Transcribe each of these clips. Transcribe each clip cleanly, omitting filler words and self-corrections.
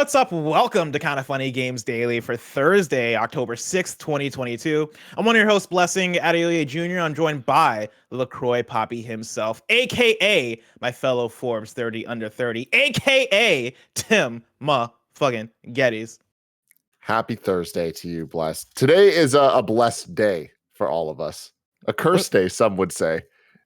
what's up? Welcome to Kinda Funny Games Daily for Thursday, October 6th, 2022. I'm one of your hosts, Blessing Adelia Jr. I'm joined by LaCroix Poppy himself, aka my fellow Forbes 30 under 30, aka Tim fucking Gettys. Happy Thursday to you, Blessed. Today is a blessed day for all of us. A cursed day, some would say.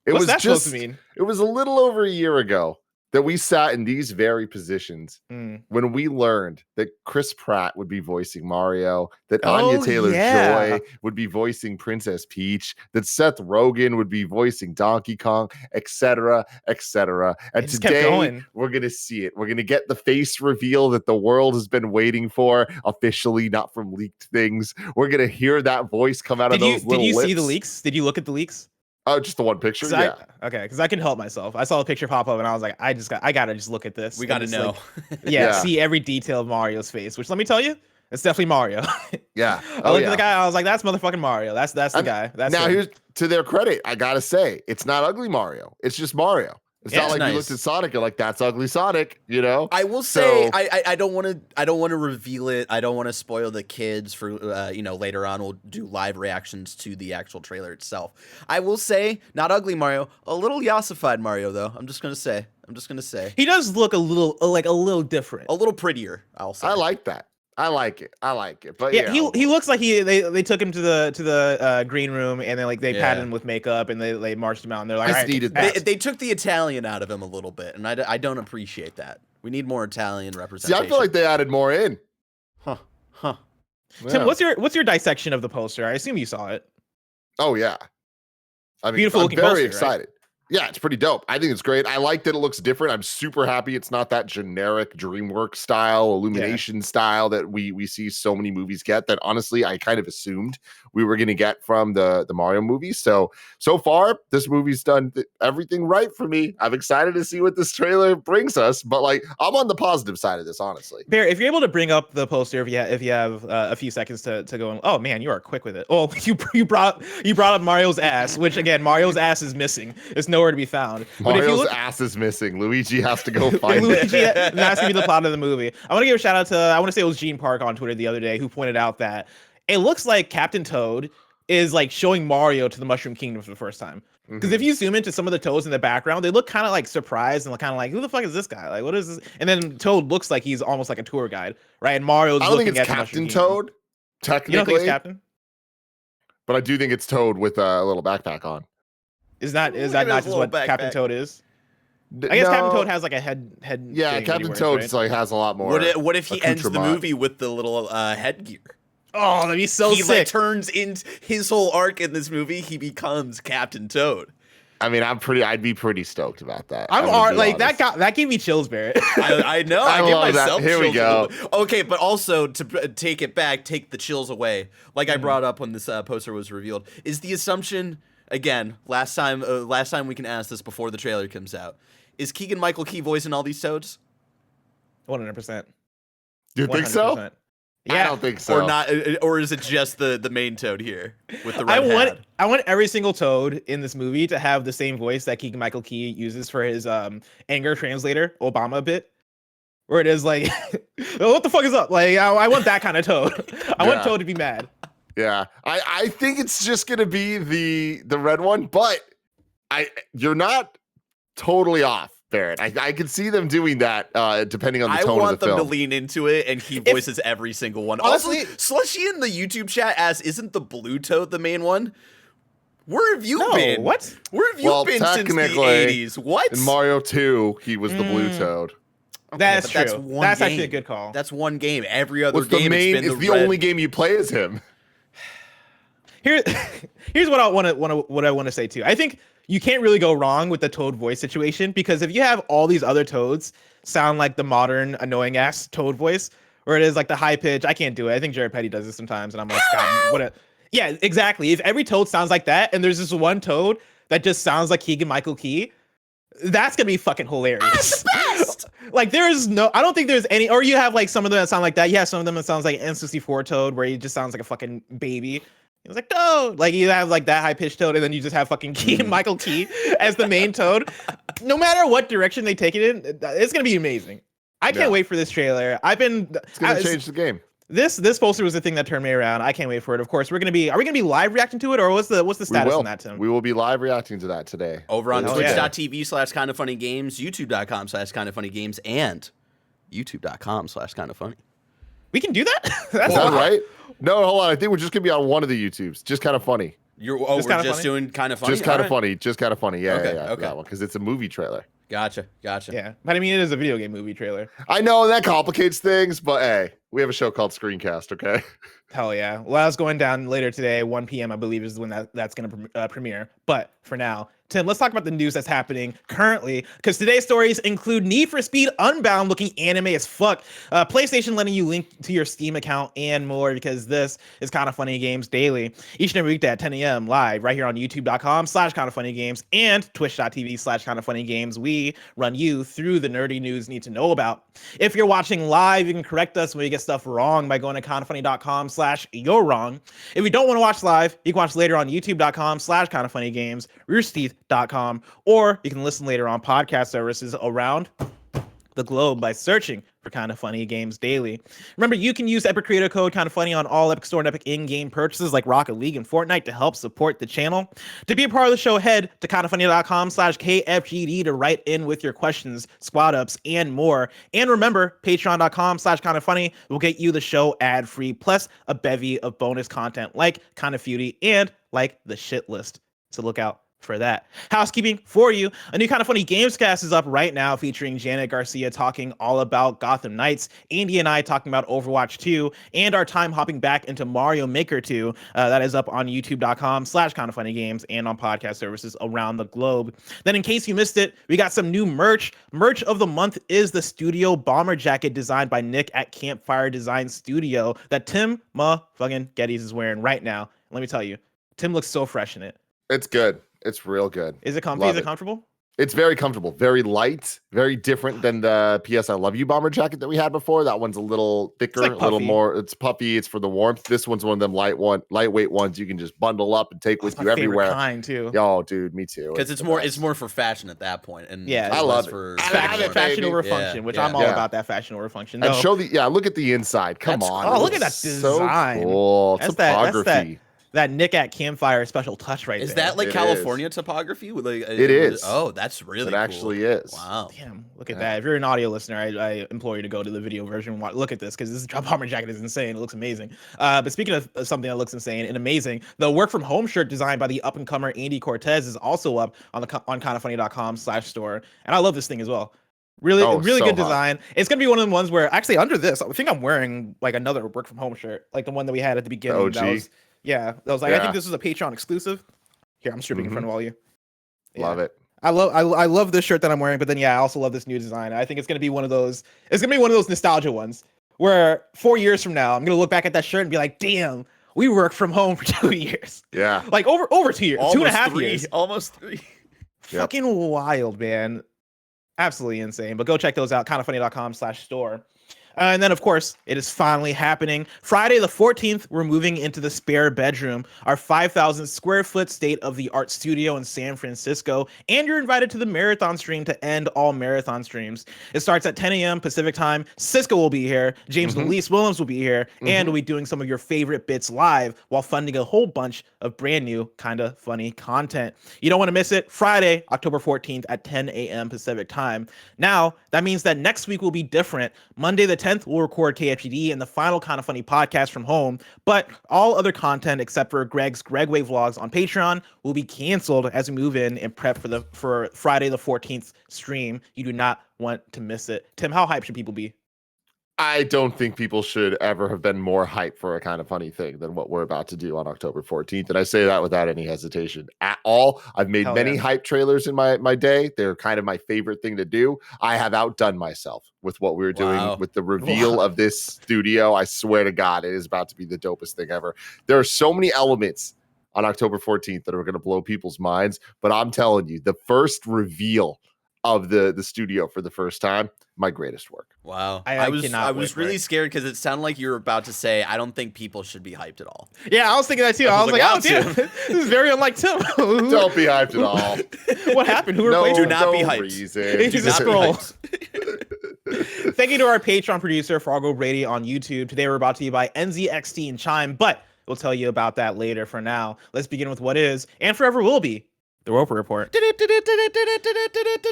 What's that supposed to mean? It was a little over a year ago that we sat in these very positions when we learned that Chris Pratt would be voicing Mario, that Anya Taylor-Joy would be voicing Princess Peach, that Seth Rogen would be voicing Donkey Kong, etc., etc. And today, we're going to see it. We're going to get the face reveal that the world has been waiting for, officially, not from leaked things. We're going to hear that voice come out of those little lips. Did you see the leaks? Did you look at the leaks? Oh, just the one picture? Yeah. Okay, because I can help myself. I saw a picture pop up and I was like, I gotta just look at this. We gotta know. Like, see every detail of Mario's face, which let me tell you, it's definitely Mario. Yeah. I looked at the guy, I was like, that's motherfucking Mario. That's the guy. That's now, here's to their credit, I gotta say, it's not ugly Mario. It's just Mario. It's not like you looked at Sonic, you're like, that's ugly Sonic, you know? I will say, I don't want to reveal it. I don't want to spoil the kids for, later on we'll do live reactions to the actual trailer itself. I will say, not ugly Mario, a little yassified Mario, though. I'm just going to say. He does look a little different. A little prettier, I'll say. I like that. I like it. But yeah, he looks like they took him to the green room and then they patted him with makeup and they marched him out and they're like, they took the Italian out of him a little bit, and I don't appreciate that. We need more Italian representation. See, I feel like they added more in. Huh. Tim, what's your dissection of the poster? I assume you saw it. Oh yeah, I mean, beautiful looking poster, very excited. Right? Yeah, it's pretty dope. I think it's great. I like that it looks different. I'm super happy it's not that generic DreamWorks style, Illumination style that we see so many movies get, that honestly I kind of assumed we were going to get from the Mario movies. So far, this movie's done everything right for me. I'm excited to see what this trailer brings us, but I'm on the positive side of this, honestly. Bear, if you're able to bring up the poster, if you have a few seconds to go on. Oh man, you are quick with it. Oh, you brought up Mario's ass, which again, Mario's ass is missing. It's nowhere to be found. Mario's ass is missing. Luigi has to go find it. That's gonna be the plot of the movie. I want to give a shout out to, I want to say it was Gene Park on Twitter the other day who pointed out that it looks like Captain Toad is showing Mario to the Mushroom Kingdom for the first time. Because if you zoom into some of the Toads in the background, they look kind of surprised and kind of who the fuck is this guy? What is this? And then Toad looks like he's almost like a tour guide, right? And Mario's I don't think it's Captain Toad, technically. You don't think it's Captain? But I do think it's Toad with a little backpack on. Is that not just what Captain Toad is? I guess Captain Toad has a head. Yeah, Captain Toad has a lot more. What if he ends the movie with the little headgear? Oh, that'd be so sick. He turns into his whole arc in this movie. He becomes Captain Toad. I mean, I'd be pretty stoked about that. That gave me chills, Barrett. I know. I give myself chills. Here we go. Okay, but also to take it back, take the chills away. Like I brought up when this poster was revealed, is the assumption again. Last time we can ask this before the trailer comes out. Is Keegan-Michael Key voicing all these Toads? 100%. Do you think so? Yeah. I don't think so. Or not? Or is it just the main Toad here with the red hat? I want every single Toad in this movie to have the same voice that Keegan-Michael Key uses for his anger translator Obama bit, where it is like, what the fuck is up? I want that kind of Toad. I want Toad to be mad. Yeah, I think it's just gonna be the red one, but you're not totally off, Barrett. I could see them doing that depending on the tone of the film. I want them to lean into it, and he voices every single one. Honestly, Slushy in the YouTube chat asks, isn't the blue Toad the main one? Where have you been? What? Where have you been since the 80s? What? In Mario 2, he was the blue Toad. Okay, that's true. That's actually a good call. That's one game. Every other game it's the only game you play as him. Here's what I want to say too. I think you can't really go wrong with the Toad voice situation, because if you have all these other Toads sound like the modern annoying ass Toad voice, where it is the high pitch, I can't do it. I think Jared Petty does this sometimes, and I'm like, God, yeah, exactly. If every Toad sounds like that, and there's this one Toad that just sounds like Keegan-Michael Key, that's gonna be fucking hilarious. That's the best. I don't think there's any, or you have some of them that sound like that. Yeah, some of them that sounds like N64 Toad, where he just sounds like a fucking baby. It was Toad. You have that high pitched Toad, and then you just have fucking Keegan-Michael Key as the main Toad. No matter what direction they take it in, it's gonna be amazing. I can't wait for this trailer. It's gonna change the game. This poster was the thing that turned me around. I can't wait for it. Of course, are we gonna be live reacting to it, or what's the status on that, Tim? We will be live reacting to that today. Over on twitch.tv/kindafunnygames, youtube.com/kindafunnygames, and youtube.com/kindafunny. We can do that? Is that right? No, hold on. I think we're just gonna be on one of the YouTubes. Just Kind of Funny. We're just doing Kind of Funny? Just Kind of Funny. Just Kind of Funny. Yeah, okay, yeah. Okay. That one, because it's a movie trailer. Gotcha. Yeah, but I mean, it is a video game movie trailer. I know that complicates things, but hey, we have a show called Screencast, okay? Hell yeah. Well, that's going down later today, 1 p.m. I believe is when that's going to premiere. But for now, Tim, let's talk about the news that's happening currently, because today's stories include Need for Speed Unbound looking anime as fuck, PlayStation letting you link to your Steam account, and more, because this is Kinda Funny Games Daily. Each and every weekday at 10 a.m. live right here on youtube.com/kindafunnygames and twitch.tv/kindafunnygames. We run you through the nerdy news you need to know about. If you're watching live, you can correct us when we get stuff wrong by going to kindafunny.com/you're wrong. If you don't want to watch live, you can watch later on youtube.com/kindafunnygames, roosterteeth.com, or you can listen later on podcast services around the globe by searching for Kinda Funny Games Daily. Remember, you can use Epic Creator Code Kinda Funny on all Epic Store and Epic in-game purchases like Rocket League and Fortnite to help support the channel. To be a part of the show, head to kindafunny.com/KFGD to write in with your questions, squad ups, and more. And remember, patreon.com/kindafunny will get you the show ad-free, plus a bevy of bonus content like Kinda Feudy and like the shit list. So look out for that. Housekeeping for you. A new Kinda Funny Gamescast is up right now, featuring Janet Garcia talking all about Gotham Knights, Andy and I talking about Overwatch 2, and our time hopping back into Mario Maker 2. That is up on youtube.com/kindafunnygames and on podcast services around the globe. Then, in case you missed it, we got some new merch. Merch of the month is the Studio Bomber Jacket designed by Nick at Campfire Design Studio that Tim motherfucking Geddes is wearing right now. Let me tell you, Tim looks so fresh in it. It's good. It's real good. Is it comfy? Is it comfortable? It's very comfortable, very light, very different than the PS I Love You bomber jacket that we had before. That one's a little thicker, like a little more. It's puffy. It's for the warmth. This one's one of them lightweight ones you can just bundle up and take with you everywhere. Kind too. Oh, dude, me too. Because it's more for fashion at that point. And yeah, I love it. For fashion over function, which I'm all about that fashion over function. And look at the inside. Come on. Oh, look at that design. So cool. Topography. That Nick at Campfire special touch right there. Is that like California topography? It is. Oh, that's really cool. It actually is. Wow. Damn, look at that. If you're an audio listener, I implore you to go to the video version and look at this, because this bomber jacket is insane. It looks amazing. But speaking of something that looks insane and amazing, the work from home shirt designed by the up-and-comer Andy Cortez is also up on kindafunny.com/store. And I love this thing as well. Really good design. It's gonna be one of the ones where actually under this, I think I'm wearing like another work from home shirt, like the one that we had at the beginning. OG. That was like, I think this was a Patreon exclusive. Here, I'm stripping in front of all you. Yeah. Love it. I love this shirt that I'm wearing, but then I also love this new design. I think it's gonna be one of those. It's gonna be one of those nostalgia ones where 4 years from now, I'm gonna look back at that shirt and be like, damn, we worked from home for 2 years. Yeah. Like over 2 years, almost 2.5 years. Almost 3. Fucking wild, man. Absolutely insane. But go check those out. kindafunny.com/store. And then, of course, it is finally happening. Friday the 14th, we're moving into the spare bedroom, our 5,000 square foot state-of-the-art studio in San Francisco. And you're invited to the marathon stream to end all marathon streams. It starts at 10 a.m. Pacific time. Cisco will be here. James Louise Williams will be here. And we'll be doing some of your favorite bits live while funding a whole bunch of brand new Kinda Funny content. You don't want to miss it. Friday, October 14th at 10 a.m. Pacific time. Now, that means that next week will be different. Monday the 10th, we'll record KFGD and the final Kinda Funny podcast from home, but all other content except for Greg's Gregway vlogs on Patreon will be canceled as we move in and prep for Friday the 14th stream. You do not want to miss it. Tim, how hyped should people be? I don't think people should ever have been more hyped for a Kinda Funny thing than what we're about to do on October 14th. And I say that without any hesitation at all. I've made many hype trailers in my day. They're kind of my favorite thing to do. I have outdone myself with what we're doing with the reveal of this studio. I swear to God, it is about to be the dopest thing ever. There are so many elements on October 14th that are going to blow people's minds. But I'm telling you, the first reveal of the studio for the first time, my greatest work. Wow. I was really scared because it sounded like you were about to say, I don't think people should be hyped at all. Yeah, I was thinking that too. I was like, oh, damn, this is very unlike Tim. Don't be hyped at all. What happened? Who replaced Do not be hyped. Reason. Just scroll. Thank you to our Patreon producer, Fargo Brady, on YouTube. Today we're brought to you by NZXT and Chime, but we'll tell you about that later. For now, let's begin with what is, and forever will be, the Roper Report.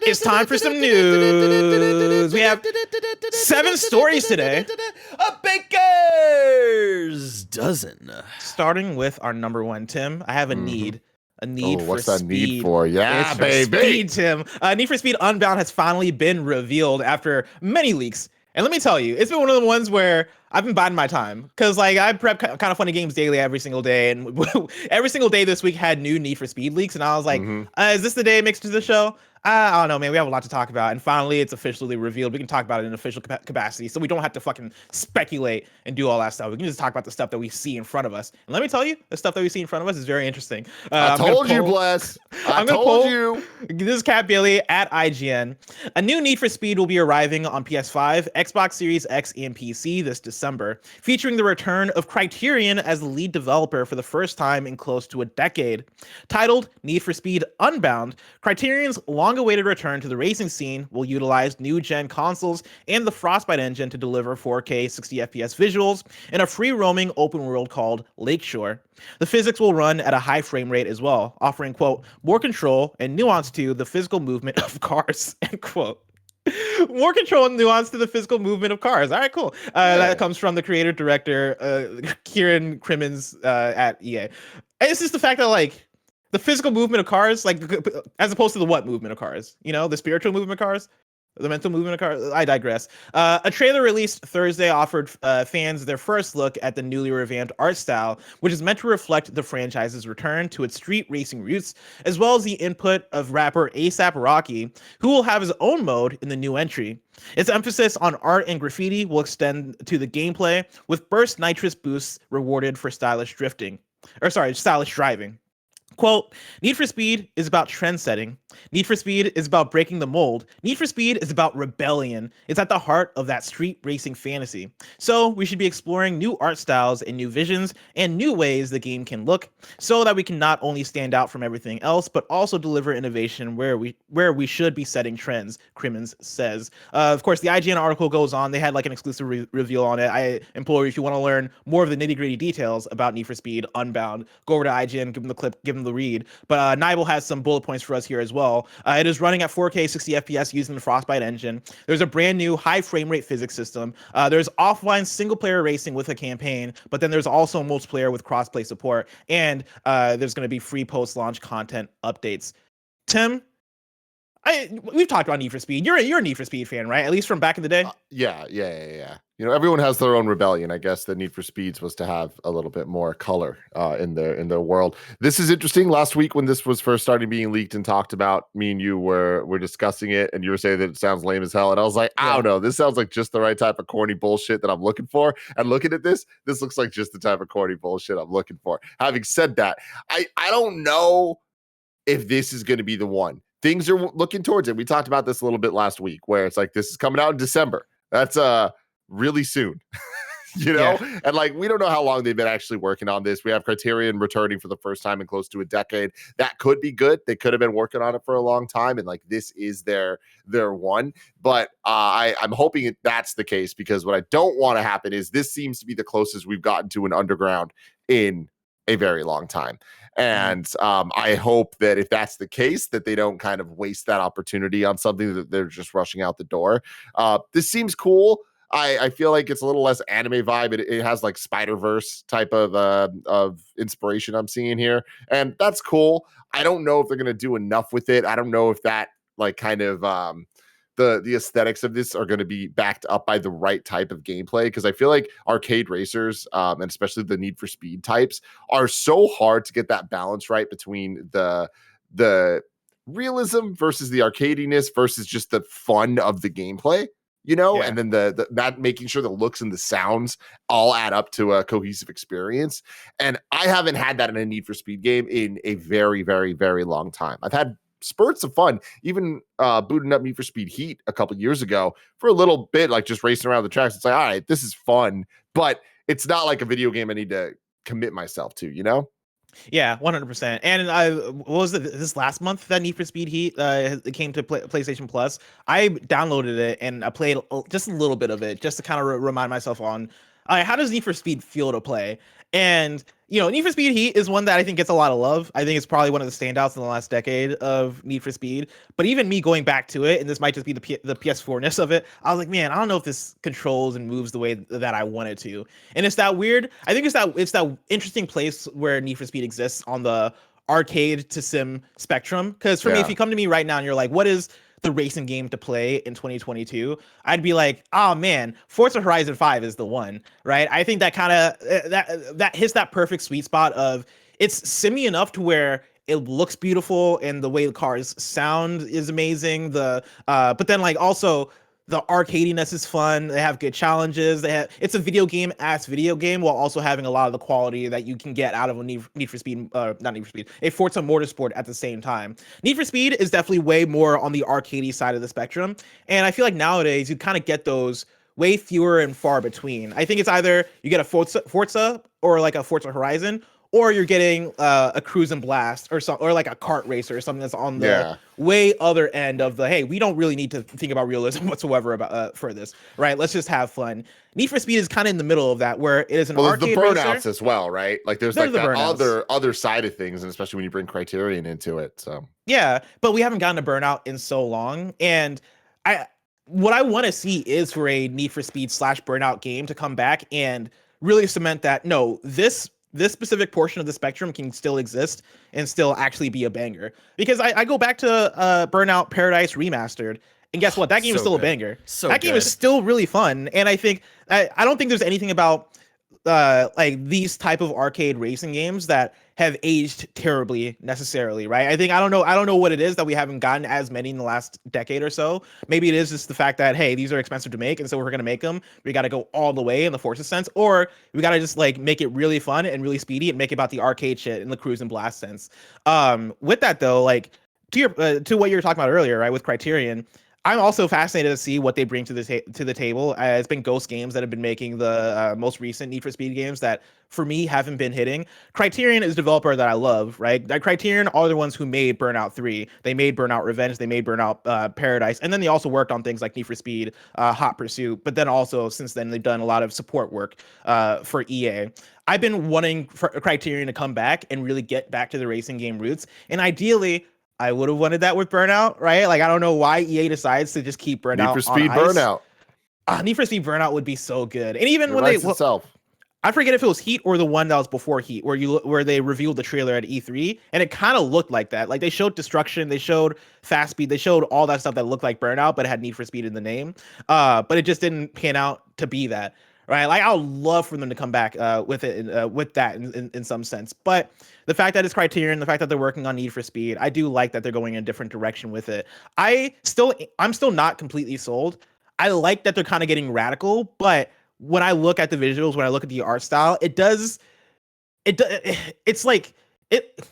It's time for some news. We have 7 stories today. A baker's dozen. Starting with our number one, Tim. I have a need. A need for what's speed. that need for? Yeah, it's baby. For speed, Tim. Need for Speed Unbound has finally been revealed after many leaks. And let me tell you, it's been one of the ones where I've been biding my time. Because, like, I prep Kinda Funny Games daily every single day. And every single day this week had new Need for Speed leaks. And I was like, is this the day it makes it to the show? I don't know, man. We have a lot to talk about. And finally, it's officially revealed. We can talk about it in official capacity. So we don't have to fucking speculate and do all that stuff. We can just talk about the stuff that we see in front of us. And let me tell you, the stuff that we see in front of us is very interesting. I told you, Bless. I told you. This is Cat Bailey at IGN. A new Need for Speed will be arriving on PS5, Xbox Series X, and PC this December, featuring the return of Criterion as the lead developer for the first time in close to a decade. Titled Need for Speed Unbound, Criterion's long-awaited return to the racing scene will utilize new-gen consoles and the Frostbite engine to deliver 4K 60fps visuals in a free-roaming open world called Lakeshore. The physics will run at a high frame rate as well, offering, quote, more control and nuance to the physical movement of cars, end quote. More control and nuance to the physical movement of cars. All right, cool. That comes from the creator-director, Kieran Crimmins at EA. And it's just the fact that, like, the physical movement of cars, like, as opposed to the what movement of cars? You know, the spiritual movement of cars? The mental movement of cars? I digress. A trailer released Thursday offered fans their first look at the newly revamped art style, which is meant to reflect the franchise's return to its street racing roots, as well as the input of rapper A$AP Rocky, who will have his own mode in the new entry. Its emphasis on art and graffiti will extend to the gameplay, with burst nitrous boosts rewarded for stylish driving. Quote, Need for Speed is about trend setting. Need for Speed is about breaking the mold. Need for Speed is about rebellion. It's at the heart of that street racing fantasy. So we should be exploring new art styles and new visions and new ways the game can look so that we can not only stand out from everything else, but also deliver innovation where we should be setting trends, Crimmins says. Of course, the IGN article goes on. They had like an exclusive reveal on it. I implore you, if you want to learn more of the nitty-gritty details about Need for Speed Unbound, go over to IGN, give them the clip, give them the read. But Nibel has some bullet points for us here as well. It is running at 4K 60 FPS using the Frostbite engine. There's a brand new high frame rate physics system. There's offline single player racing with a campaign, but then there's also multiplayer with crossplay support, and there's going to be free post-launch content updates. Tim, we've talked about Need for Speed. You're a Need for Speed fan, right? At least from back in the day. Yeah. You know, everyone has their own rebellion. I guess the Need for Speeds was to have a little bit more color in their world. This is interesting. Last week when this was first starting being leaked and talked about, me and you were discussing it, and you were saying that it sounds lame as hell, and I was like, I don't know. This sounds like just the right type of corny bullshit that I'm looking for. And looking at this looks like just the type of corny bullshit I'm looking for. Having said that, I don't know if this is going to be the one. Things are looking towards it. We talked about this a little bit last week, where it's like, this is coming out in December. That's really soon, you know? Yeah. And like, we don't know how long they've been actually working on this. We have Criterion returning for the first time in close to a decade. That could be good. They could have been working on it for a long time, and like, this is their one. But I'm hoping that's the case, because what I don't want to happen is this seems to be the closest we've gotten to an underground in a very long time. And I hope that if that's the case, that they don't kind of waste that opportunity on something that they're just rushing out the door. This seems cool. I feel like it's a little less anime vibe. It has like Spider-Verse type of inspiration I'm seeing here, and that's cool. I don't know if they're going to do enough with it. I don't know if that like kind of the aesthetics of this are going to be backed up by the right type of gameplay, because I feel like arcade racers, and especially the Need for Speed types, are so hard to get that balance right between the realism versus the arcadiness versus just the fun of the gameplay, you know, and then the that making sure the looks and the sounds all add up to a cohesive experience. And I haven't had that in a Need for Speed game in a very, very, very long time. I've had spurts of fun, even booting up Need for Speed Heat a couple years ago for a little bit, like just racing around the tracks. It's like, all right, this is fun, but it's not like a video game I need to commit myself to, you know? Yeah, 100%. And what was it this last month that Need for Speed Heat it came to PlayStation Plus? I downloaded it and I played just a little bit of it just to kind of remind myself on how does Need for Speed feel to play? And Need for Speed Heat is one that I think gets a lot of love. I think it's probably one of the standouts in the last decade of Need for Speed. But even me going back to it, and this might just be the PS4-ness of it, I was like, man, I don't know if this controls and moves the way that I want it to. And it's that weird. I think it's that interesting place where Need for Speed exists on the arcade to sim spectrum. Because for me, if you come to me right now and you're like, what is the racing game to play in 2022, I'd be like, oh man, Forza Horizon 5 is the one, right? I think that kind of that hits that perfect sweet spot of it's simmy enough to where it looks beautiful and the way the cars sound is amazing. But then like also the arcadiness is fun. They have good challenges. It's a video game while also having a lot of the quality that you can get out of a Need for Speed, not Need for Speed, a Forza Motorsport at the same time. Need for Speed is definitely way more on the arcadey side of the spectrum, and I feel like nowadays you kind of get those way fewer and far between. I think it's either you get a Forza or like a Forza Horizon, or you're getting a cruise and blast or like a kart racer or something that's on the way other end of the, hey, we don't really need to think about realism whatsoever about for this, right? Let's just have fun. Need for Speed is kind of in the middle of that, where it is an arcade there's the burnouts racer as well, right? Like there's like that other side of things, and especially when you bring Criterion into it. So yeah, but we haven't gotten a Burnout in so long, and what I want to see is for a Need for Speed / Burnout game to come back and really cement that no, this specific portion of the spectrum can still exist and still actually be a banger. Because I go back to Burnout Paradise Remastered, and guess what? That game is still a banger. That game is still really fun, and I think I don't think there's anything about like these type of arcade racing games that have aged terribly necessarily, right? I don't know what it is that we haven't gotten as many in the last decade or so. Maybe it is just the fact that, hey, these are expensive to make, and so we're gonna make them. We got to go all the way in the Forza sense, or we got to just like make it really fun and really speedy and make it about the arcade shit in the cruise and blast sense. With that though, like to what you were talking about earlier, right, with Criterion, I'm also fascinated to see what they bring to the table. It's been Ghost Games that have been making the most recent Need for Speed games that, for me, haven't been hitting. Criterion is a developer that I love, right? Criterion are the ones who made Burnout 3. They made Burnout Revenge. They made Burnout Paradise. And then they also worked on things like Need for Speed, Hot Pursuit. But then also, since then, they've done a lot of support work for EA. I've been wanting for Criterion to come back and really get back to the racing game roots. And ideally, I would have wanted that with Burnout, right? Like, I don't know why EA decides to just keep Burnout Need for Speed on ice. Burnout. Need for Speed Burnout would be so good. And even it when I forget if it was Heat or the one that was before Heat, where they revealed the trailer at E3, and it kind of looked like that. Like they showed Destruction, they showed Fast Speed, they showed all that stuff that looked like Burnout, but it had Need for Speed in the name. But it just didn't pan out to be that. Right, like I would love for them to come back with it, with that in some sense. But the fact that it's Criterion, the fact that they're working on Need for Speed, I do like that they're going in a different direction with it. I'm still not completely sold. I like that they're kind of getting radical, but when I look at the visuals, when I look at the art style, it's like it.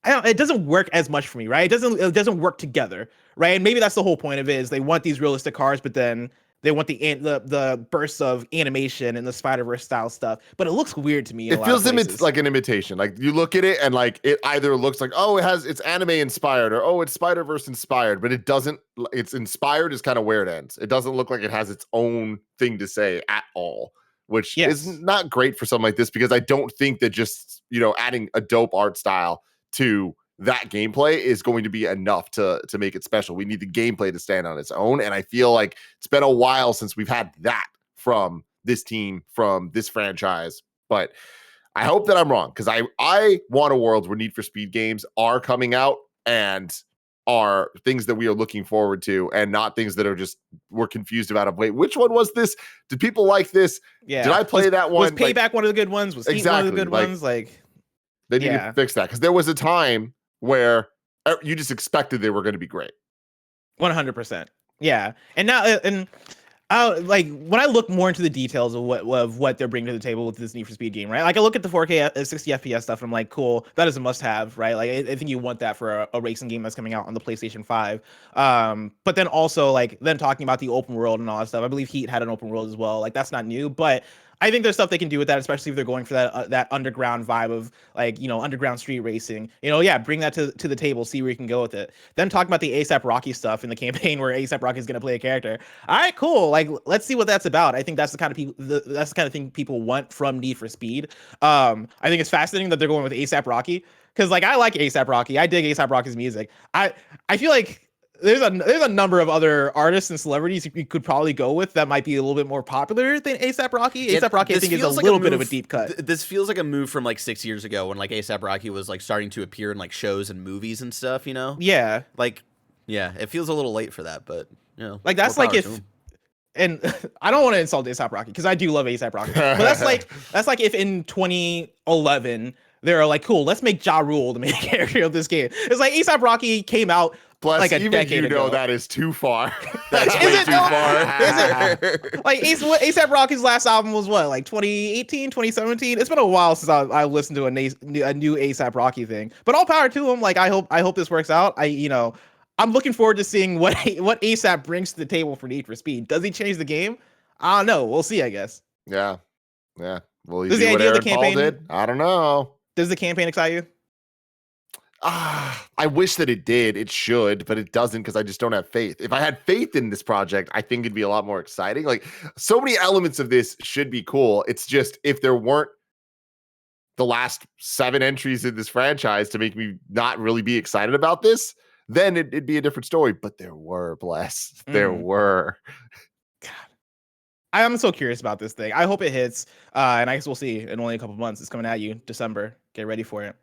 It doesn't work as much for me, right? It doesn't work together, right? And maybe that's the whole point of it, is they want these realistic cars, but then they want the bursts of animation and the Spider-Verse style stuff, but it looks weird to me. It feels like an imitation. Like you look at it and like it either looks like, oh, it's anime inspired, or oh, it's Spider-Verse inspired, but it doesn't. It's inspired is kind of where it ends. It doesn't look like it has its own thing to say at all, which is not great for something like this, because I don't think that just adding a dope art style to that gameplay is going to be enough to make it special. We need the gameplay to stand on its own, and I feel like it's been a while since we've had that from this team, from this franchise. But I hope that I'm wrong, because I want a world where Need for Speed games are coming out and are things that we are looking forward to, and not things that are just we're confused about. Wait, which one was this? Did people like this? Yeah. Did I play that one? Was Payback one of the good ones? Was Heat one of the good ones? Like they need to fix that, because there was a time where you just expected they were going to be great. 100%. Yeah. And now, like when I look more into the details of what they're bringing to the table with this Need for Speed game, right? Like I look at the 4K 60 FPS stuff, and I'm like, cool, that is a must-have, right? Like I think you want that for a racing game that's coming out on the PlayStation 5. But then also like then talking about the open world and all that stuff. I believe Heat had an open world as well. Like that's not new, but I think there's stuff they can do with that, especially if they're going for that underground vibe of like, underground street racing. Yeah, bring that to the table, see where you can go with it. Then talking about the ASAP Rocky stuff in the campaign where ASAP Rocky is going to play a character. All right, cool. Like, let's see what that's about. I think that's the kind of that's the kind of thing people want from Need for Speed. I think it's fascinating that they're going with ASAP Rocky because like I like ASAP Rocky. I dig ASAP Rocky's music. I feel like there's a number of other artists and celebrities you could probably go with that might be a little bit more popular than ASAP Rocky. ASAP Rocky, I think, is a little bit of a deep cut. This feels like a move from like 6 years ago when like ASAP Rocky was like starting to appear in like shows and movies and stuff. Yeah. Like, yeah, it feels a little late for that, but like that's like if. And I don't want to insult ASAP Rocky because I do love ASAP Rocky, but that's like if in 2011 they're like, cool, let's make Ja Rule the main character of this game. It's like ASAP Rocky came out. Plus, like a even decade ago. that is too far. That's way too far. Is it? Like ASAP Rocky's last album was what, like 2018, 2017? It's been a while since I listened to a new ASAP Rocky thing. But all power to him. Like I hope this works out. I'm looking forward to seeing what ASAP brings to the table for Need for Speed. Does he change the game? I don't know. We'll see, I guess. Yeah. Will he do what idea Aaron of the campaign Paul did? I don't know. Does the campaign excite you? I wish that it did. It should, but it doesn't because I just don't have faith. If I had faith in this project, I think it'd be a lot more exciting. Like so many elements of this should be cool. It's just if there weren't the last 7 entries in this franchise to make me not really be excited about this, then it'd be a different story. But there were, bless. There were. God. I'm so curious about this thing. I hope it hits. And I guess we'll see in only a couple months. It's coming at you, December. Get ready for it.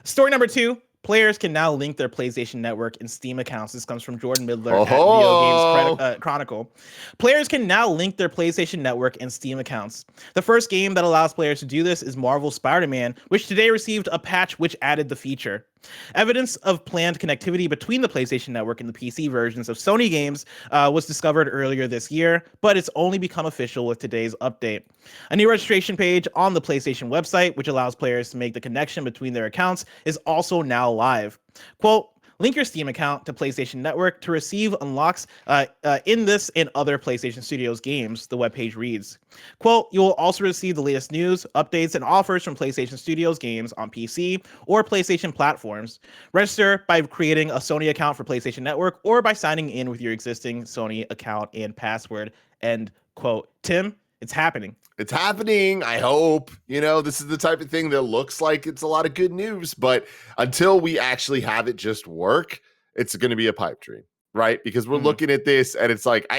Story number 2. Players can now link their PlayStation Network and Steam accounts. This comes from Jordan Midler at Video Games Chronicle. Players can now link their PlayStation Network and Steam accounts. The first game that allows players to do this is Marvel's Spider-Man, which today received a patch which added the feature. Evidence of planned connectivity between the PlayStation Network and the PC versions of Sony games was discovered earlier this year, but it's only become official with today's update. A new registration page on the PlayStation website, which allows players to make the connection between their accounts, is also now live. Quote, link your Steam account to PlayStation Network to receive unlocks in this and other PlayStation Studios games, the webpage reads. Quote, you will also receive the latest news, updates, and offers from PlayStation Studios games on PC or PlayStation platforms. Register by creating a Sony account for PlayStation Network or by signing in with your existing Sony account and password. End quote. Tim, it's happening. It's happening. I hope. This is the type of thing that looks like it's a lot of good news, but until we actually have it just work, it's going to be a pipe dream, right? Because we're looking at this and it's like,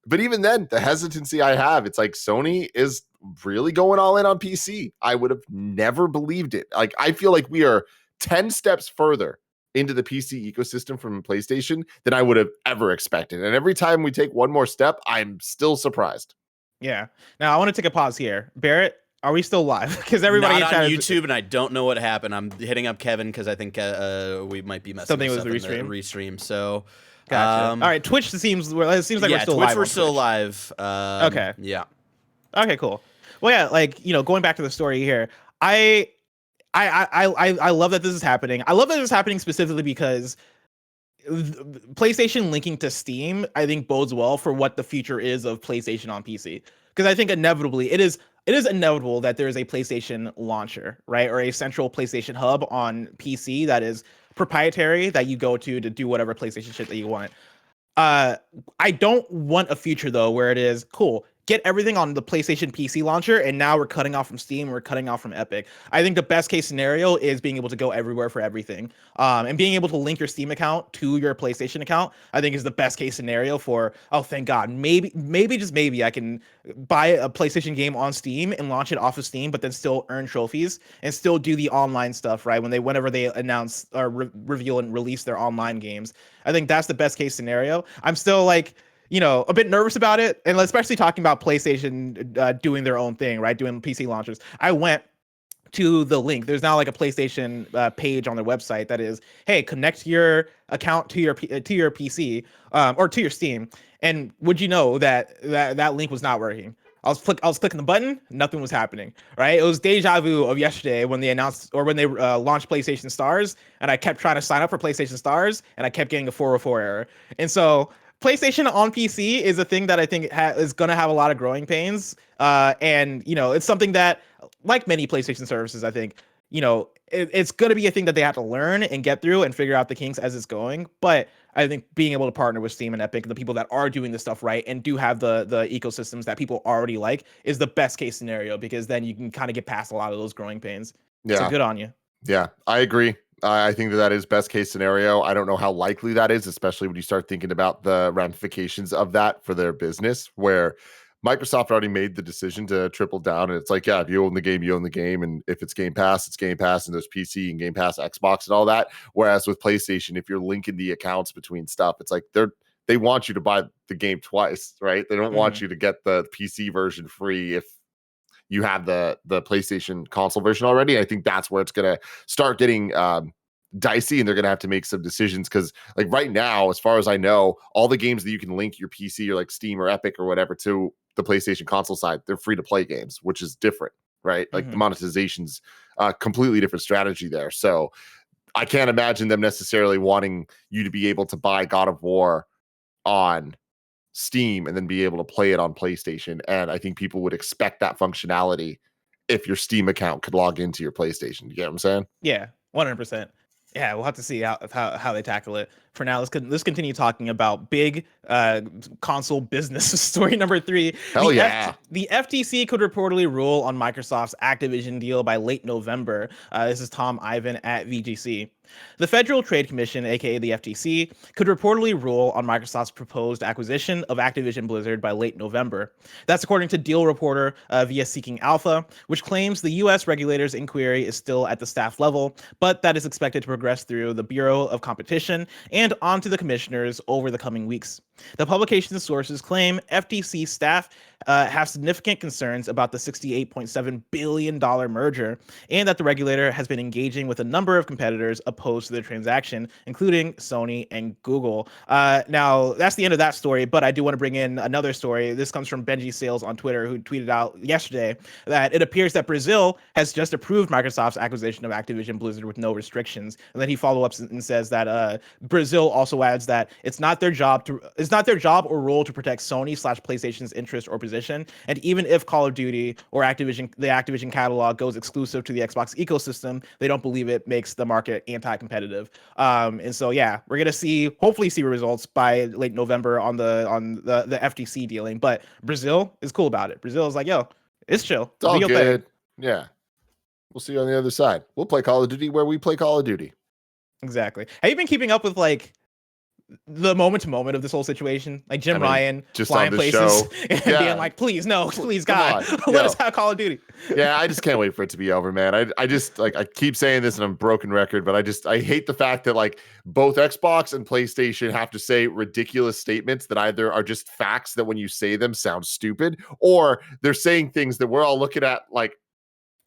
but even then, the hesitancy I have, it's like Sony is really going all in on PC. I would have never believed it. Like, I feel like we are 10 steps further into the PC ecosystem from PlayStation than I would have ever expected. And every time we take one more step, I'm still surprised. Yeah. Now I want to take a pause here. Barrett, are we still live? Because everybody not on YouTube, and I don't know what happened. I'm hitting up Kevin because I think we might be messing something with the restream. So, gotcha. All right, Twitch seems like we're still Twitch, live. We're still live. Okay. Yeah. Okay. Cool. Well, yeah. Like going back to the story here, I love that this is happening. I love that this is happening specifically because PlayStation linking to Steam, I think bodes well for what the future is of PlayStation on PC. Because I think inevitably it is inevitable that there is a PlayStation launcher, right? Or a central PlayStation hub on PC that is proprietary that you go to do whatever PlayStation shit that you want. I don't want a future though where it is cool. Get everything on the PlayStation PC launcher, and now we're cutting off from Steam, we're cutting off from Epic. I think the best case scenario is being able to go everywhere for everything. And being able to link your Steam account to your PlayStation account, I think is the best case scenario for, oh, thank God, maybe just maybe I can buy a PlayStation game on Steam and launch it off of Steam, but then still earn trophies and still do the online stuff, right? Whenever they announce or reveal and release their online games. I think that's the best case scenario. I'm still like, a bit nervous about it, and especially talking about PlayStation doing their own thing, right? Doing PC launchers. I went to the link. There's now like a PlayStation page on their website that is, hey, connect your account to your PC or to your Steam. And would you know that link was not working? I was clicking the button, nothing was happening, right? It was deja vu of yesterday when they announced or when they launched PlayStation Stars, and I kept trying to sign up for PlayStation Stars, and I kept getting a 404 error. And so PlayStation on PC is a thing that I think is going to have a lot of growing pains. And, it's something that, like many PlayStation services, I think, it's going to be a thing that they have to learn and get through and figure out the kinks as it's going. But I think being able to partner with Steam and Epic, the people that are doing this stuff right and do have the ecosystems that people already like, is the best case scenario, because then you can kind of get past a lot of those growing pains. Yeah. So good on you. Yeah, I agree. I think that is best case scenario. I don't know how likely that is, especially when you start thinking about the ramifications of that for their business, where Microsoft already made the decision to triple down. And it's like, yeah, if you own the game, you own the game. And if it's Game Pass, it's Game Pass, and there's PC and Game Pass, Xbox and all that. Whereas with PlayStation, if you're linking the accounts between stuff, it's like they want you to buy the game twice, right? They don't want you to get the PC version free if you have the PlayStation console version already. I think that's where it's going to start getting dicey, and they're going to have to make some decisions, because like right now, as far as I know, all the games that you can link your PC or like Steam or Epic or whatever to the PlayStation console side, they're free to play games, which is different, right? Like the monetization's a completely different strategy there. So I can't imagine them necessarily wanting you to be able to buy God of War on Steam and then be able to play it on PlayStation. And I think people would expect that functionality if your Steam account could log into your PlayStation. You get what I'm saying? Yeah, 100%. Yeah, we'll have to see how they tackle it. For now, let's continue talking about big console business. Story number 3. Hell yeah. The FTC could reportedly rule on Microsoft's Activision deal by late November. This is Tom Ivan at VGC. The Federal Trade Commission, aka the FTC, could reportedly rule on Microsoft's proposed acquisition of Activision Blizzard by late November. That's according to Deal Reporter via Seeking Alpha, which claims the U.S. regulator's inquiry is still at the staff level, but that is expected to progress through the Bureau of Competition and onto the commissioners over the coming weeks. The publication's sources claim FTC staff have significant concerns about the $68.7 billion merger, and that the regulator has been engaging with a number of competitors opposed to the transaction, including Sony and Google. Now, that's the end of that story, but I do want to bring in another story. This comes from Benji Sales on Twitter, who tweeted out yesterday that it appears that Brazil has just approved Microsoft's acquisition of Activision Blizzard with no restrictions. And then he follow-ups and says that Brazil also adds that it's not their job or role to protect Sony/PlayStation's interest or position. And even if Call of Duty or the Activision catalog goes exclusive to the Xbox ecosystem, they don't believe it makes the market anti-competitive. And so, yeah, we're gonna hopefully see results by late November on the FTC dealing. But Brazil is cool about it. Brazil is like, yo, it's chill. It's all good. Yeah. We'll see you on the other side. We'll play Call of Duty where we play Call of Duty. Exactly. Have you been keeping up with like the moment to moment of this whole situation? Like Jim Ryan just flying places and being like, please, God, let us have Call of Duty. Yeah, I just can't wait for it to be over, man. I just like, I keep saying this and I'm a broken record, but I hate the fact that like both Xbox and PlayStation have to say ridiculous statements that either are just facts that when you say them sound stupid, or they're saying things that we're all looking at like,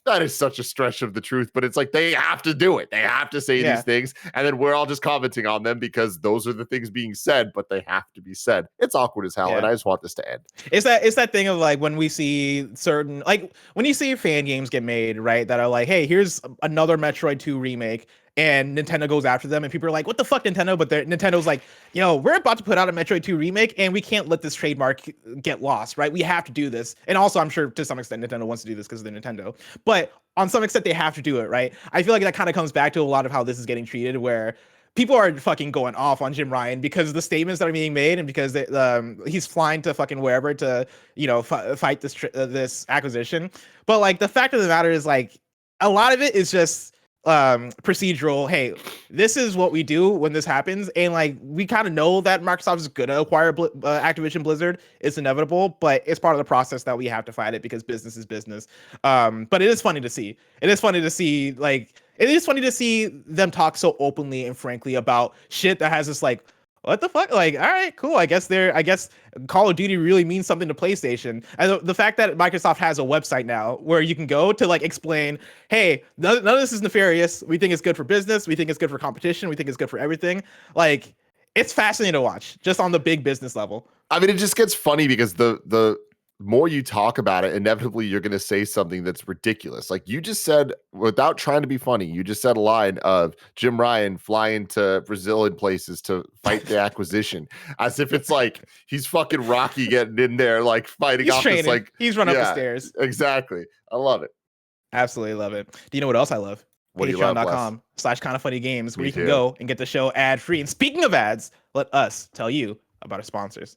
that is such a stretch of the truth, but it's like they have to do it. They have to say these things, and then we're all just commenting on them because those are the things being said, but they have to be said. It's awkward as hell, and I just want this to end. It's that thing of like when we see certain, like when you see fan games get made, right, that are like, hey, here's another Metroid 2 remake, and Nintendo goes after them, and people are like, what the fuck, Nintendo? But Nintendo's like, we're about to put out a Metroid 2 remake, and we can't let this trademark get lost, right? We have to do this. And also, I'm sure to some extent Nintendo wants to do this because they're Nintendo. But on some extent, they have to do it, right? I feel like that kind of comes back to a lot of how this is getting treated, where people are fucking going off on Jim Ryan because of the statements that are being made, and because he's flying to fucking wherever to, fight this acquisition. But like the fact of the matter is, like, a lot of it is just procedural. Hey, this is what we do when this happens, and like we kind of know that Microsoft is gonna acquire Activision Blizzard. It's inevitable, but it's part of the process that we have to fight it because business is business. But it is funny to see. It is funny to see them talk so openly and frankly about shit that has this like, what the fuck? Like, all right, cool. I guess Call of Duty really means something to PlayStation. And the fact that Microsoft has a website now where you can go to like explain, hey, none of this is nefarious. We think it's good for business. We think it's good for competition. We think it's good for everything. Like, it's fascinating to watch just on the big business level. I mean, it just gets funny because the more you talk about it, inevitably you're going to say something that's ridiculous. Like you just said, without trying to be funny, you just said a line of Jim Ryan flying to Brazil and places to fight the Activision, as if it's like he's fucking Rocky getting in there, like fighting off this, like he's run up the stairs. Exactly. I love it. Absolutely love it. Do you know what else I love? What do you love, Patreon.com/kindafunnygames, where you can too. go and get the show ad free. And speaking of ads, let us tell you about our sponsors.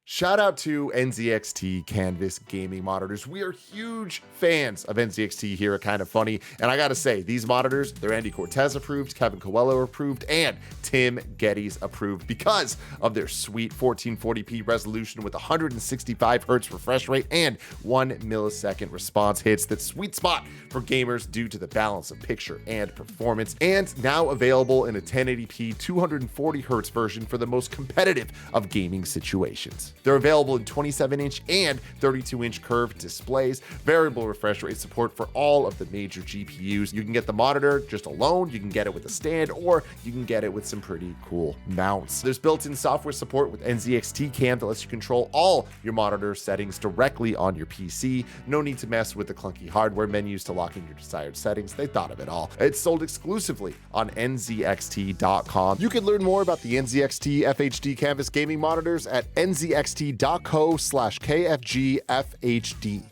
Shout out to NZXT Canvas gaming monitors. We are huge fans of NZXT here at Kinda Funny. And I gotta say, these monitors, they're Andy Cortez approved, Kevin Coelho approved, and Tim Geddes approved because of their sweet 1440p resolution with 165 hertz refresh rate and 1 millisecond response hits. That sweet spot for gamers due to the balance of picture and performance. And now available in a 1080p 240 hertz version for the most competitive of gaming situations. They're available in 27-inch and 32-inch curved displays, variable refresh rate support for all of the major GPUs. You can get the monitor just alone, you can get it with a stand, or you can get it with some pretty cool mounts. There's built-in software support with NZXT Cam that lets you control all your monitor settings directly on your PC. No need to mess with the clunky hardware menus to lock in your desired settings. They thought of it all. It's sold exclusively on nzxt.com. You can learn more about the NZXT FHD Canvas gaming monitors at nzxt.co/KFGFHD.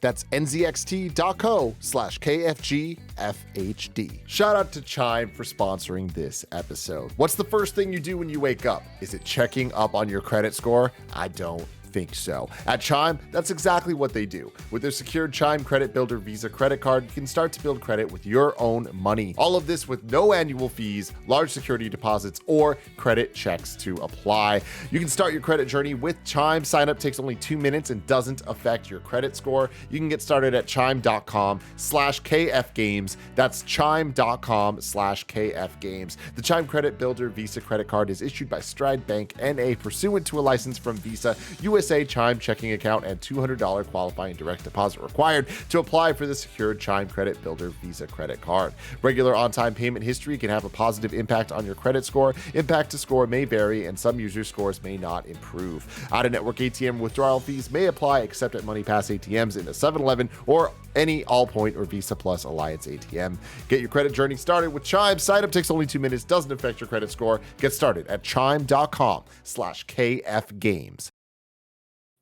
That's nzxt.co/KFGFHD. Shout out to Chime for sponsoring this episode. What's the first thing you do when you wake up? Is it checking up on your credit score? I don't think so. At Chime, that's exactly what they do. With their secured Chime Credit Builder Visa credit card, you can start to build credit with your own money. All of this with no annual fees, large security deposits, or credit checks to apply. You can start your credit journey with Chime. Sign up takes only 2 minutes and doesn't affect your credit score. You can get started at chime.com/KFgames. That's chime.com/KFgames. The Chime Credit Builder Visa credit card is issued by Stride Bank NA pursuant to a license from Visa, USA Chime checking account, and $200 qualifying direct deposit required to apply for the secured Chime Credit Builder Visa credit card. Regular on-time payment history can have a positive impact on your credit score. Impact to score may vary, and some users' scores may not improve. Out-of-network ATM withdrawal fees may apply except at MoneyPass ATMs in the 7-Eleven or any Allpoint or Visa Plus Alliance ATM. Get your credit journey started with Chime. Sign up takes only 2 minutes, doesn't affect your credit score. Get started at chime.com/KFgames.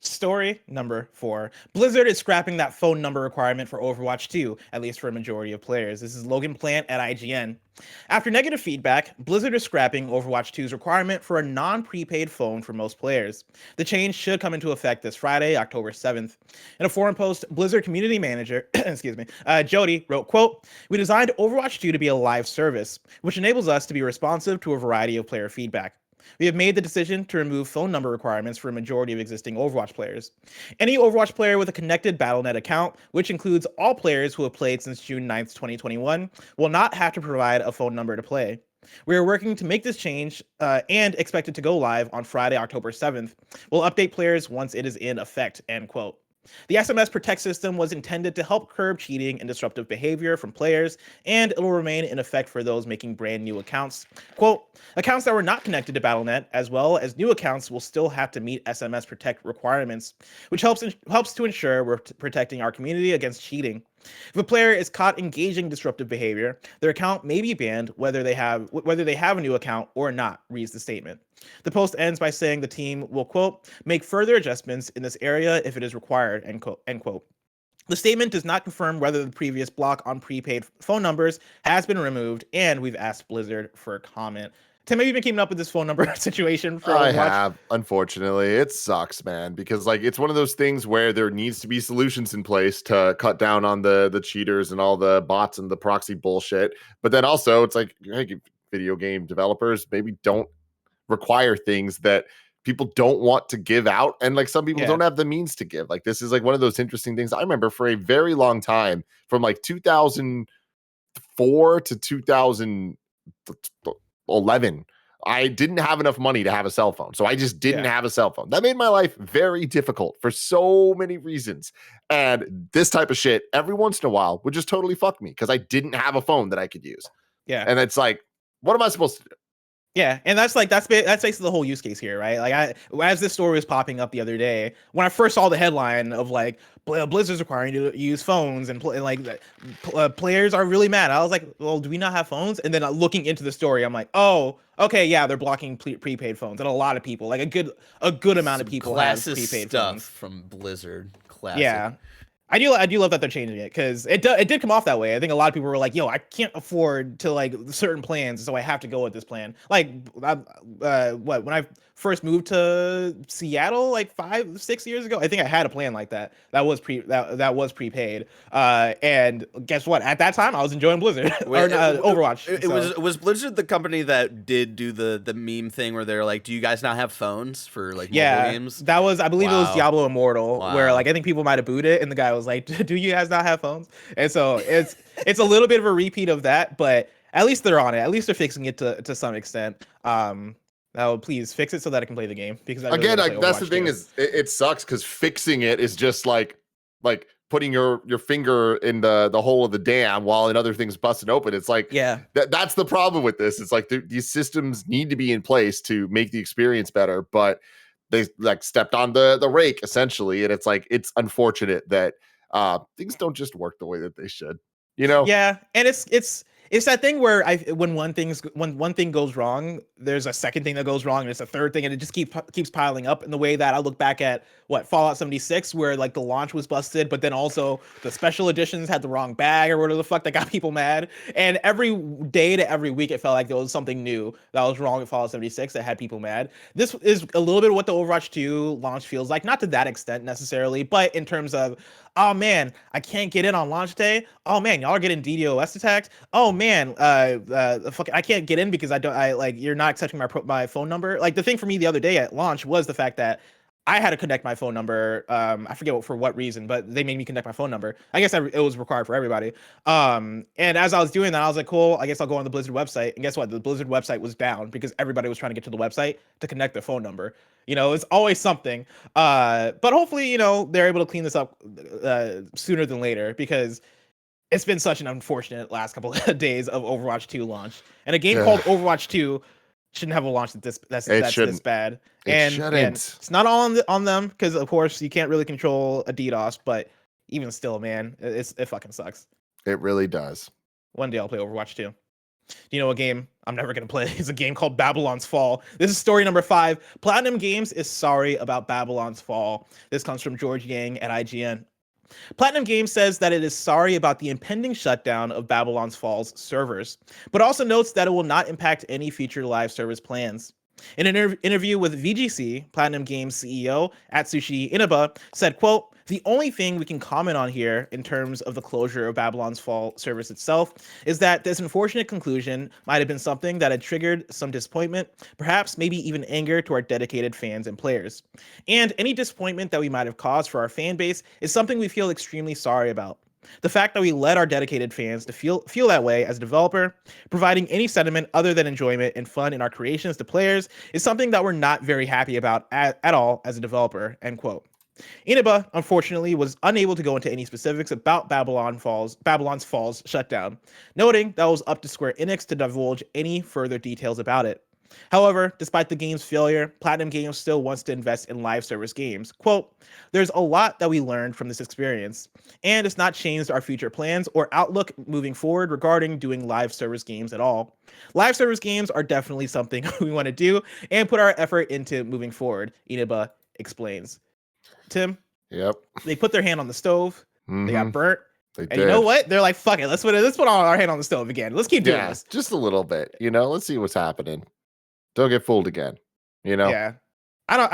Story number 4. Blizzard is scrapping that phone number requirement for Overwatch 2, at least for a majority of players. This is Logan Plant at IGN. After negative feedback, Blizzard is scrapping Overwatch 2's requirement for a non-prepaid phone for most players. The change should come into effect this Friday, October 7th. In a forum post, Blizzard community manager, GOTY wrote, quote, "We designed Overwatch 2 to be a live service, which enables us to be responsive to a variety of player feedback. We have made the decision to remove phone number requirements for a majority of existing Overwatch players. Any Overwatch player with a connected Battle.net account, which includes all players who have played since June 9th, 2021, will not have to provide a phone number to play. We are working to make this change and expect it to go live on Friday, October 7th. We'll update players once it is in effect," end quote. The SMS Protect system was intended to help curb cheating and disruptive behavior from players, and it will remain in effect for those making brand new accounts. Quote, "Accounts that were not connected to Battle.net, as well as new accounts, will still have to meet SMS Protect requirements, which helps to ensure we're protecting our community against cheating. If a player is caught engaging in disruptive behavior, their account may be banned whether they have a new account or not," reads the statement. The post ends by saying the team will, quote, "make further adjustments in this area if it is required," end quote, end quote. The statement does not confirm whether the previous block on prepaid phone numbers has been removed, and we've asked Blizzard for a comment. Tim, have you been keeping up with this phone number situation for Overwatch? I have, unfortunately. It sucks, man, because like it's one of those things where there needs to be solutions in place to cut down on the cheaters and all the bots and the proxy bullshit. But then also it's like, hey, video game developers maybe don't require things that people don't want to give out, and like some people don't have the means to give. Like this is like one of those interesting things. I remember for a very long time, from like 2004 to 2011, I didn't have enough money to have a cell phone, so I just didn't have a cell phone. That made my life very difficult for so many reasons, and this type of shit every once in a while would just totally fuck me because I didn't have a phone that I could use. And it's like, what am I supposed to do? Yeah, and that's basically the whole use case here, right? Like as this story was popping up the other day, when I first saw the headline of like Blizzard's requiring you to use phones and players are really mad. I was like, well, do we not have phones? And then looking into the story, I'm like, oh, okay, yeah, they're blocking prepaid phones, and a lot of people, like a good amount of people, have prepaid stuff phones from Blizzard. Classic. Yeah. I do love that they're changing it, because it did come off that way. I think a lot of people were like, "Yo, I can't afford to like certain plans, so I have to go with this plan." Like, when I first moved to Seattle like 5-6 years ago, I think I had a plan like that. That was prepaid. And guess what? At that time, I was enjoying Blizzard or Overwatch. It was Blizzard the company that did do the meme thing where they're like, "Do you guys not have phones for like mobile games?" That was, I believe it was Diablo Immortal, where Wow. like I think people might have booted, and the guy was like, "Do you guys not have phones?" And so it's a little bit of a repeat of that, but at least they're on it. At least they're fixing it to some extent. Now please fix it so that I can play the game, because I really Again, wanna play that's the Overwatch thing 2. is it sucks because fixing it is just like putting your finger in the hole of the dam while another thing's busting open. It's like, Yeah. that's the problem with this. It's like these systems need to be in place to make the experience better, but they like stepped on the rake essentially, and it's like, it's unfortunate that things don't just work the way that they should, you know? Yeah, and it's that thing where when one thing goes wrong, there's a second thing that goes wrong, and it's a third thing, and it just keeps piling up. In the way that I look back at Fallout 76, where like the launch was busted, but then also the special editions had the wrong bag or whatever the fuck that got people mad. And every day to every week, it felt like there was something new that was wrong with Fallout 76 that had people mad. This is a little bit of what the Overwatch 2 launch feels like, not to that extent necessarily, but in terms of, oh man, I can't get in on launch day. Oh man, y'all are getting DDoS attacked. Oh man, I can't get in because you're not accepting my phone number. Like, the thing for me the other day at launch was the fact that I had to connect my phone number. I forget for what reason, but they made me connect my phone number. I guess it was required for everybody. And as I was doing that, I was like, cool, I guess I'll go on the Blizzard website. And guess what? The Blizzard website was down because everybody was trying to get to the website to connect their phone number. It's always something. But hopefully, they're able to clean this up sooner than later, because it's been such an unfortunate last couple of days of Overwatch 2 launch. And a game called Overwatch 2 shouldn't have a launch that's this bad. And it's not all on them, because of course you can't really control a DDoS, but even still, man, it fucking sucks. It really does. One day I'll play Overwatch 2. You know, a game I'm never going to play is a game called Babylon's Fall. This is story number 5. PlatinumGames is sorry about Babylon's Fall. This comes from George Yang at IGN. PlatinumGames says that it is sorry about the impending shutdown of Babylon's Fall's servers, but also notes that it will not impact any future live service plans. In an interview with VGC, PlatinumGames CEO Atsushi Inaba said, quote, "The only thing we can comment on here in terms of the closure of Babylon's Fall service itself is that this unfortunate conclusion might have been something that had triggered some disappointment, perhaps maybe even anger to our dedicated fans and players. And any disappointment that we might have caused for our fan base is something we feel extremely sorry about. The fact that we led our dedicated fans to feel that way as a developer, providing any sentiment other than enjoyment and fun in our creations to players, is something that we're not very happy about at all as a developer," end quote. Inaba, unfortunately, was unable to go into any specifics about Babylon's Fall's shutdown, noting that it was up to Square Enix to divulge any further details about it. However, despite the game's failure, PlatinumGames still wants to invest in live service games. Quote, "There's a lot that we learned from this experience, and it's not changed our future plans or outlook moving forward regarding doing live service games at all. Live service games are definitely something we want to do and put our effort into moving forward," Inaba explains. Tim, Yep. they put their hand on the stove. They got burnt. They and you know what? They're like, fuck it. Let's put our hand on the stove again. Let's keep doing this. Just a little bit. Let's see what's happening. Don't get fooled again. Yeah. I don't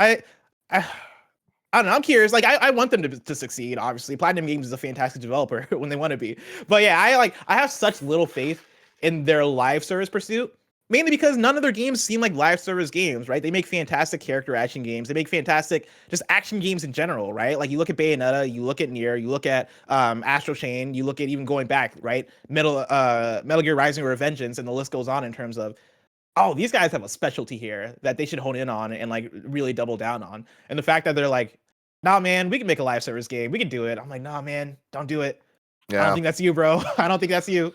know. I'm curious. Like, I want them to succeed, obviously. PlatinumGames is a fantastic developer when they want to be. But yeah, I have such little faith in their live service pursuit. Mainly because none of their games seem like live service games, right? They make fantastic character action games. They make fantastic just action games in general, right? Like, you look at Bayonetta, you look at Nier, you look at Astral Chain, you look at even going back, right? Metal Gear Rising or Revengeance, and the list goes on in terms of, oh, these guys have a specialty here that they should hone in on and like really double down on. And the fact that they're like, nah, man, we can make a live service game. We can do it. I'm like, nah, man, don't do it. Yeah. I don't think that's you, bro. I don't think that's you.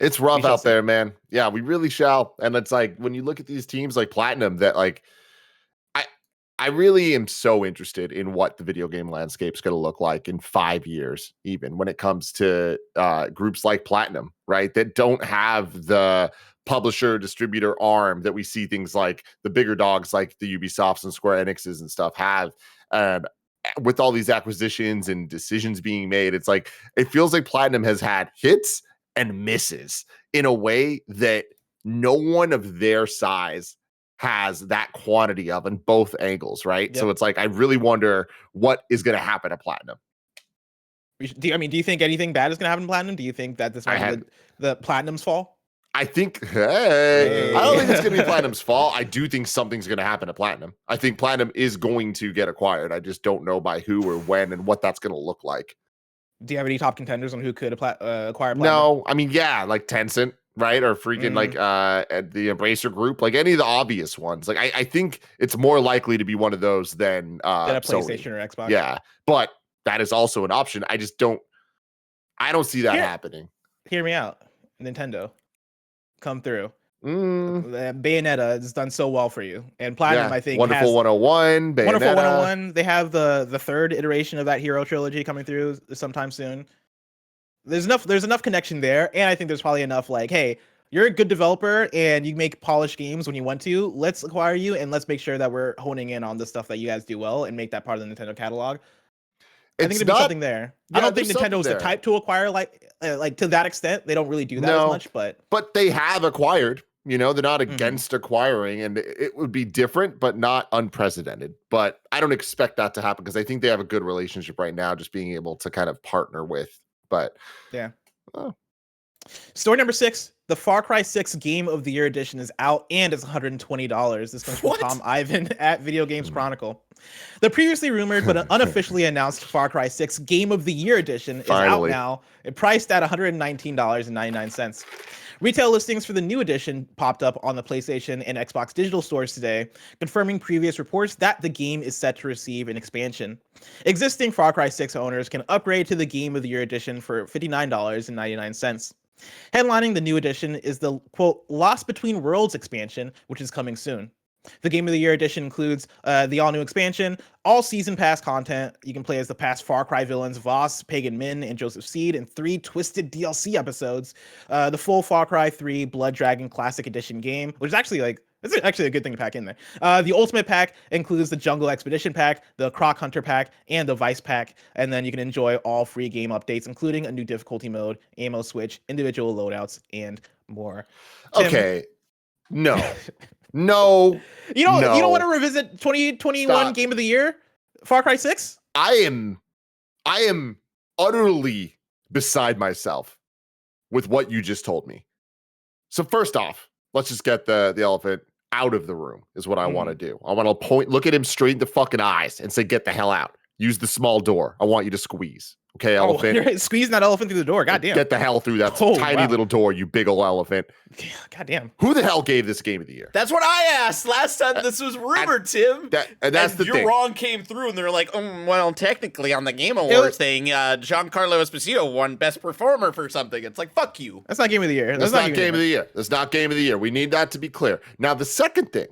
It's rough out there, man. Yeah, we really shall. And it's like when you look at these teams like Platinum, that like I really am so interested in what the video game landscape is going to look like in 5 years, even when it comes to groups like Platinum, right? That don't have the publisher distributor arm that we see things like the bigger dogs like the Ubisofts and Square Enixes and stuff have. With all these acquisitions and decisions being made, it's like it feels like Platinum has had hits and misses in a way that no one of their size has that quantity of in both angles, right? Yep. So it's like I really wonder what is going to happen at Platinum. Do you think anything bad is going to happen in Platinum? Do you think that this might be the Platinum's fall? I think, I don't think it's going to be Platinum's fall. I do think something's going to happen at Platinum. I think Platinum is going to get acquired. I just don't know by who or when and what that's going to look like. Do you have any top contenders on who could acquire Platinum? No, I mean, yeah, like Tencent, right? Or freaking like at the Embracer Group, like any of the obvious ones. Like I think it's more likely to be one of those than a PlayStation Sony. Or Xbox. Yeah, but that is also an option. I don't see that happening. Hear me out. Nintendo, come through. Bayonetta has done so well for you, and Platinum, I think, Wonderful has 101, Bayonetta. Wonderful 101. They have the third iteration of that Hero trilogy coming through sometime soon. There's enough connection there, and I think there's probably enough like, hey, you're a good developer and you make polished games when you want to. Let's acquire you and let's make sure that we're honing in on the stuff that you guys do well and make that part of the Nintendo catalog. I think there'd be something there. Yeah, I don't think Nintendo's the type to acquire like to that extent. They don't really do that as much, but they have acquired. You know, they're not against acquiring, and it would be different, but not unprecedented. But I don't expect that to happen because I think they have a good relationship right now, just being able to kind of partner with. But yeah. Story number 6, the Far Cry 6 Game of the Year edition is out and it's $120. This comes from Tom Ivan at Video Games Chronicle. The previously rumored but unofficially announced Far Cry 6 Game of the Year edition is out now. It priced at $119.99. Retail listings for the new edition popped up on the PlayStation and Xbox digital stores today, confirming previous reports that the game is set to receive an expansion. Existing Far Cry 6 owners can upgrade to the Game of the Year edition for $59.99. Headlining the new edition is the, quote, Lost Between Worlds expansion, which is coming soon. The Game of the Year edition includes the all-new expansion, all season pass content. You can play as the past Far Cry villains Voss, Pagan Min, and Joseph Seed in 3 twisted DLC episodes. The full Far Cry 3 Blood Dragon Classic Edition game, which is actually it's actually a good thing to pack in there. The Ultimate Pack includes the Jungle Expedition Pack, the Croc Hunter Pack, and the Vice Pack. And then you can enjoy all free game updates, including a new difficulty mode, ammo switch, individual loadouts, and more. Tim, okay. No. No. You don't want to revisit 2021 Game of the Year? Far Cry 6? I am utterly beside myself with what you just told me. So first off, let's just get the elephant out of the room is what I want to do. I want to look at him straight in the fucking eyes and say, get the hell out. Use the small door. I want you to squeeze. Okay, elephant. You're squeezing that elephant through the door. Goddamn. Get the hell through that tiny little door, you big old elephant. Goddamn. Who the hell gave this Game of the Year? That's what I asked last time this was rumored, Tim. That's the thing. Your wrong came through, and they're like, well, technically on the Game Awards thing, Giancarlo Esposito won Best Performer for something. It's like, fuck you. That's not Game of the Year. That's not Game of the Year. That's not Game of the Year. We need that to be clear. Now, the second thing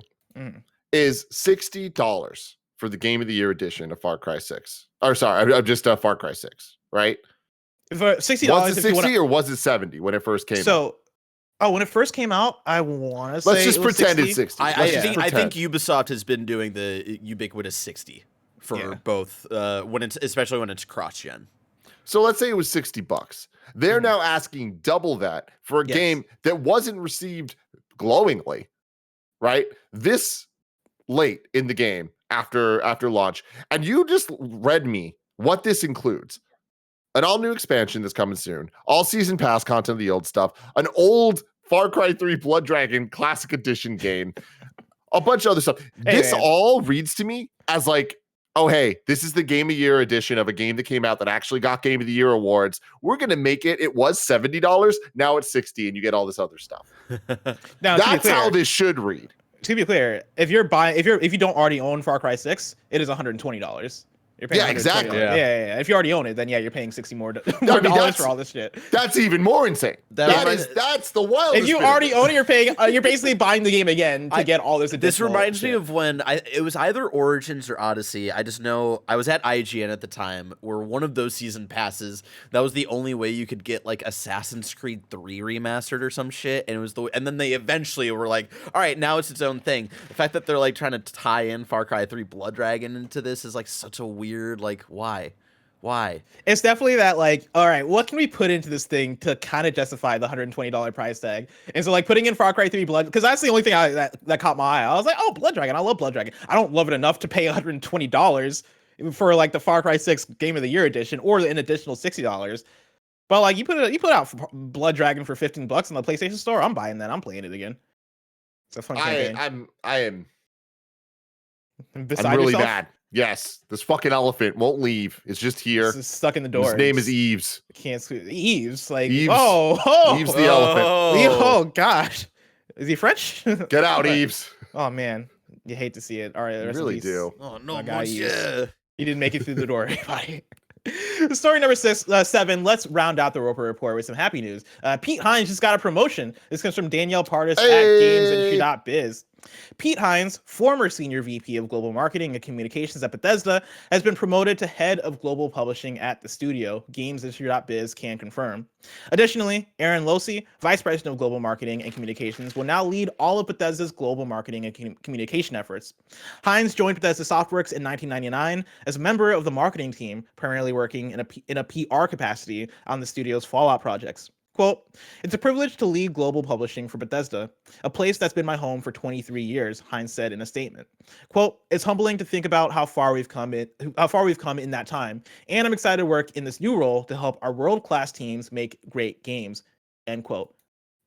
is $60 for the Game of the Year edition of Far Cry 6. Or sorry, I'm just Far Cry 6, right? For $60, was it 60 or was it 70 when it first came out? When it first came out, I want to say let's just pretend it's 60. I think Ubisoft has been doing the ubiquitous 60 for both especially when it's cross-gen. So let's say it was $60. They're now asking double that for a game that wasn't received glowingly, right? This late in the game after launch, and you just read me what this includes. An all-new expansion that's coming soon, all season pass content of the old stuff, an old Far Cry 3 Blood Dragon Classic Edition game, a bunch of other stuff. This all reads to me as like, oh, hey, this is the Game of the Year edition of a game that came out that actually got Game of the Year awards. We're going to make it. It was $70. Now it's $60 and you get all this other stuff. Now, that's how this should read. To be clear, if you don't already own Far Cry 6, it is $120. You're paying Yeah, exactly. Yeah. If you already own it, then yeah, you're paying $60 more dollars for all this shit. That's even more insane. That's the wildest. If you already own it, you're paying. You're basically buying the game again to get all this additional. This reminds me shit. of when it was either Origins or Odyssey. I just know I was at IGN at the time, where one of those season passes, that was the only way you could get like Assassin's Creed 3 remastered or some shit, and it was and then they eventually were like, all right, now it's its own thing. The fact that they're like trying to tie in Far Cry 3 Blood Dragon into this is like such a weird, like, why? It's definitely that, like, all right, what can we put into this thing to kind of justify the $120 price tag? And so, like, putting in Far Cry 3 Blood, because that's the only thing that caught my eye. I was like, oh, Blood Dragon, I love Blood Dragon. I don't love it enough to pay $120 for like the Far Cry 6 Game of the Year edition or an additional $60. But like, you put out Blood Dragon for $15 on the PlayStation Store, I'm buying that. I'm playing it again. It's a fun campaign. I am beside really yourself? mad. Yes, this fucking elephant won't leave. It's just here. It's just stuck in the door. His name is Eves. Can't Eves. Like Eves. Eves the elephant. Oh gosh, is he French? Get out, Eves. Oh man, you hate to see it. All right, I really do. Oh no, He didn't make it through the door. Everybody. Story number 7. Let's round out the Roper Report with some happy news. Pete Hines just got a promotion. This comes from Danielle Pardis at GamesIndustry.biz. Pete Hines, former senior VP of global marketing and communications at Bethesda, has been promoted to head of global publishing at the studio. GamesIndustry.biz can confirm. Additionally, Aaron Losey, vice president of global marketing and communications, will now lead all of Bethesda's global marketing and communication efforts. Hines joined Bethesda Softworks in 1999 as a member of the marketing team, primarily working in a PR capacity on the studio's Fallout projects. Quote, "It's a privilege to lead global publishing for Bethesda, a place that's been my home for 23 years, Hines said in a statement. Quote, "It's humbling to think about how far we've come in that time, and I'm excited to work in this new role to help our world-class teams make great games." End quote.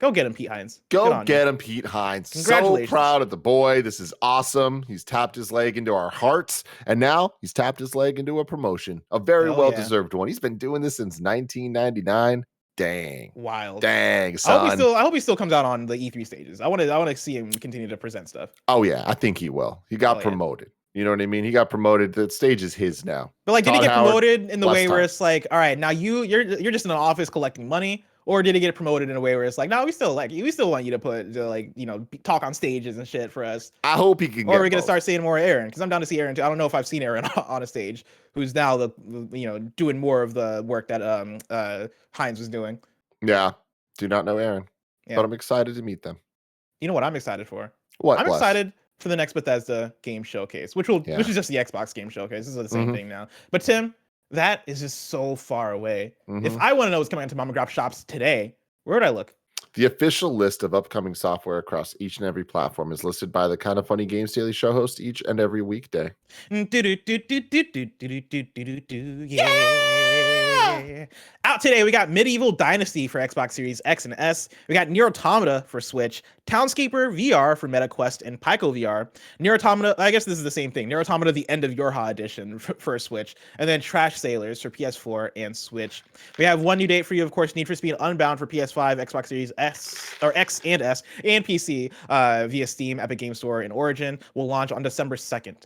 Go get him, Pete Hines. Go get him, Pete Hines. Congratulations. So proud of the boy. This is awesome. He's tapped his leg into our hearts, and now he's tapped his leg into a promotion. A very well-deserved one. He's been doing this since 1999. Dang. Wild. Dang, son. I hope he still comes out on the E3 stages. I want to see him continue to present stuff. Oh yeah, I think he will. He got promoted. You know what I mean? He got promoted. The stage is his now. But like, did he get promoted in the way where time. it's like, all right, now you're just in an office collecting money, or did he get promoted in a way where it's like, no, we still want you to talk on stages and shit for us? I hope he can. Or are we gonna start seeing more Aaron? Because I'm down to see Aaron too. I don't know if I've seen Aaron on a stage, who's now doing more of the work that Hines was doing. Yeah, do not know Aaron, but I'm excited to meet them. You know what I'm excited for? What? I'm excited for the next Bethesda game showcase, which is just the Xbox game showcase. This is the same thing now. But Tim, that is just so far away. If I want to know what's coming into mom and grab shops today, where would I look? The official list of upcoming software across each and every platform is listed by the Kinda Funny Games Daily Show host each and every weekday. Yeah. Out today, we got Medieval Dynasty for Xbox Series X and S. We got Nier Automata for Switch, Townscaper VR for MetaQuest and Pico VR. Nier Automata, I guess this is the same thing. Nier Automata, the End of Yorha edition for Switch, and then Trash Sailors for PS4 and Switch. We have one new date for you, of course, Need for Speed Unbound for PS5, Xbox Series X and S, and PC via Steam, Epic Game Store, and Origin. Will launch on December 2nd.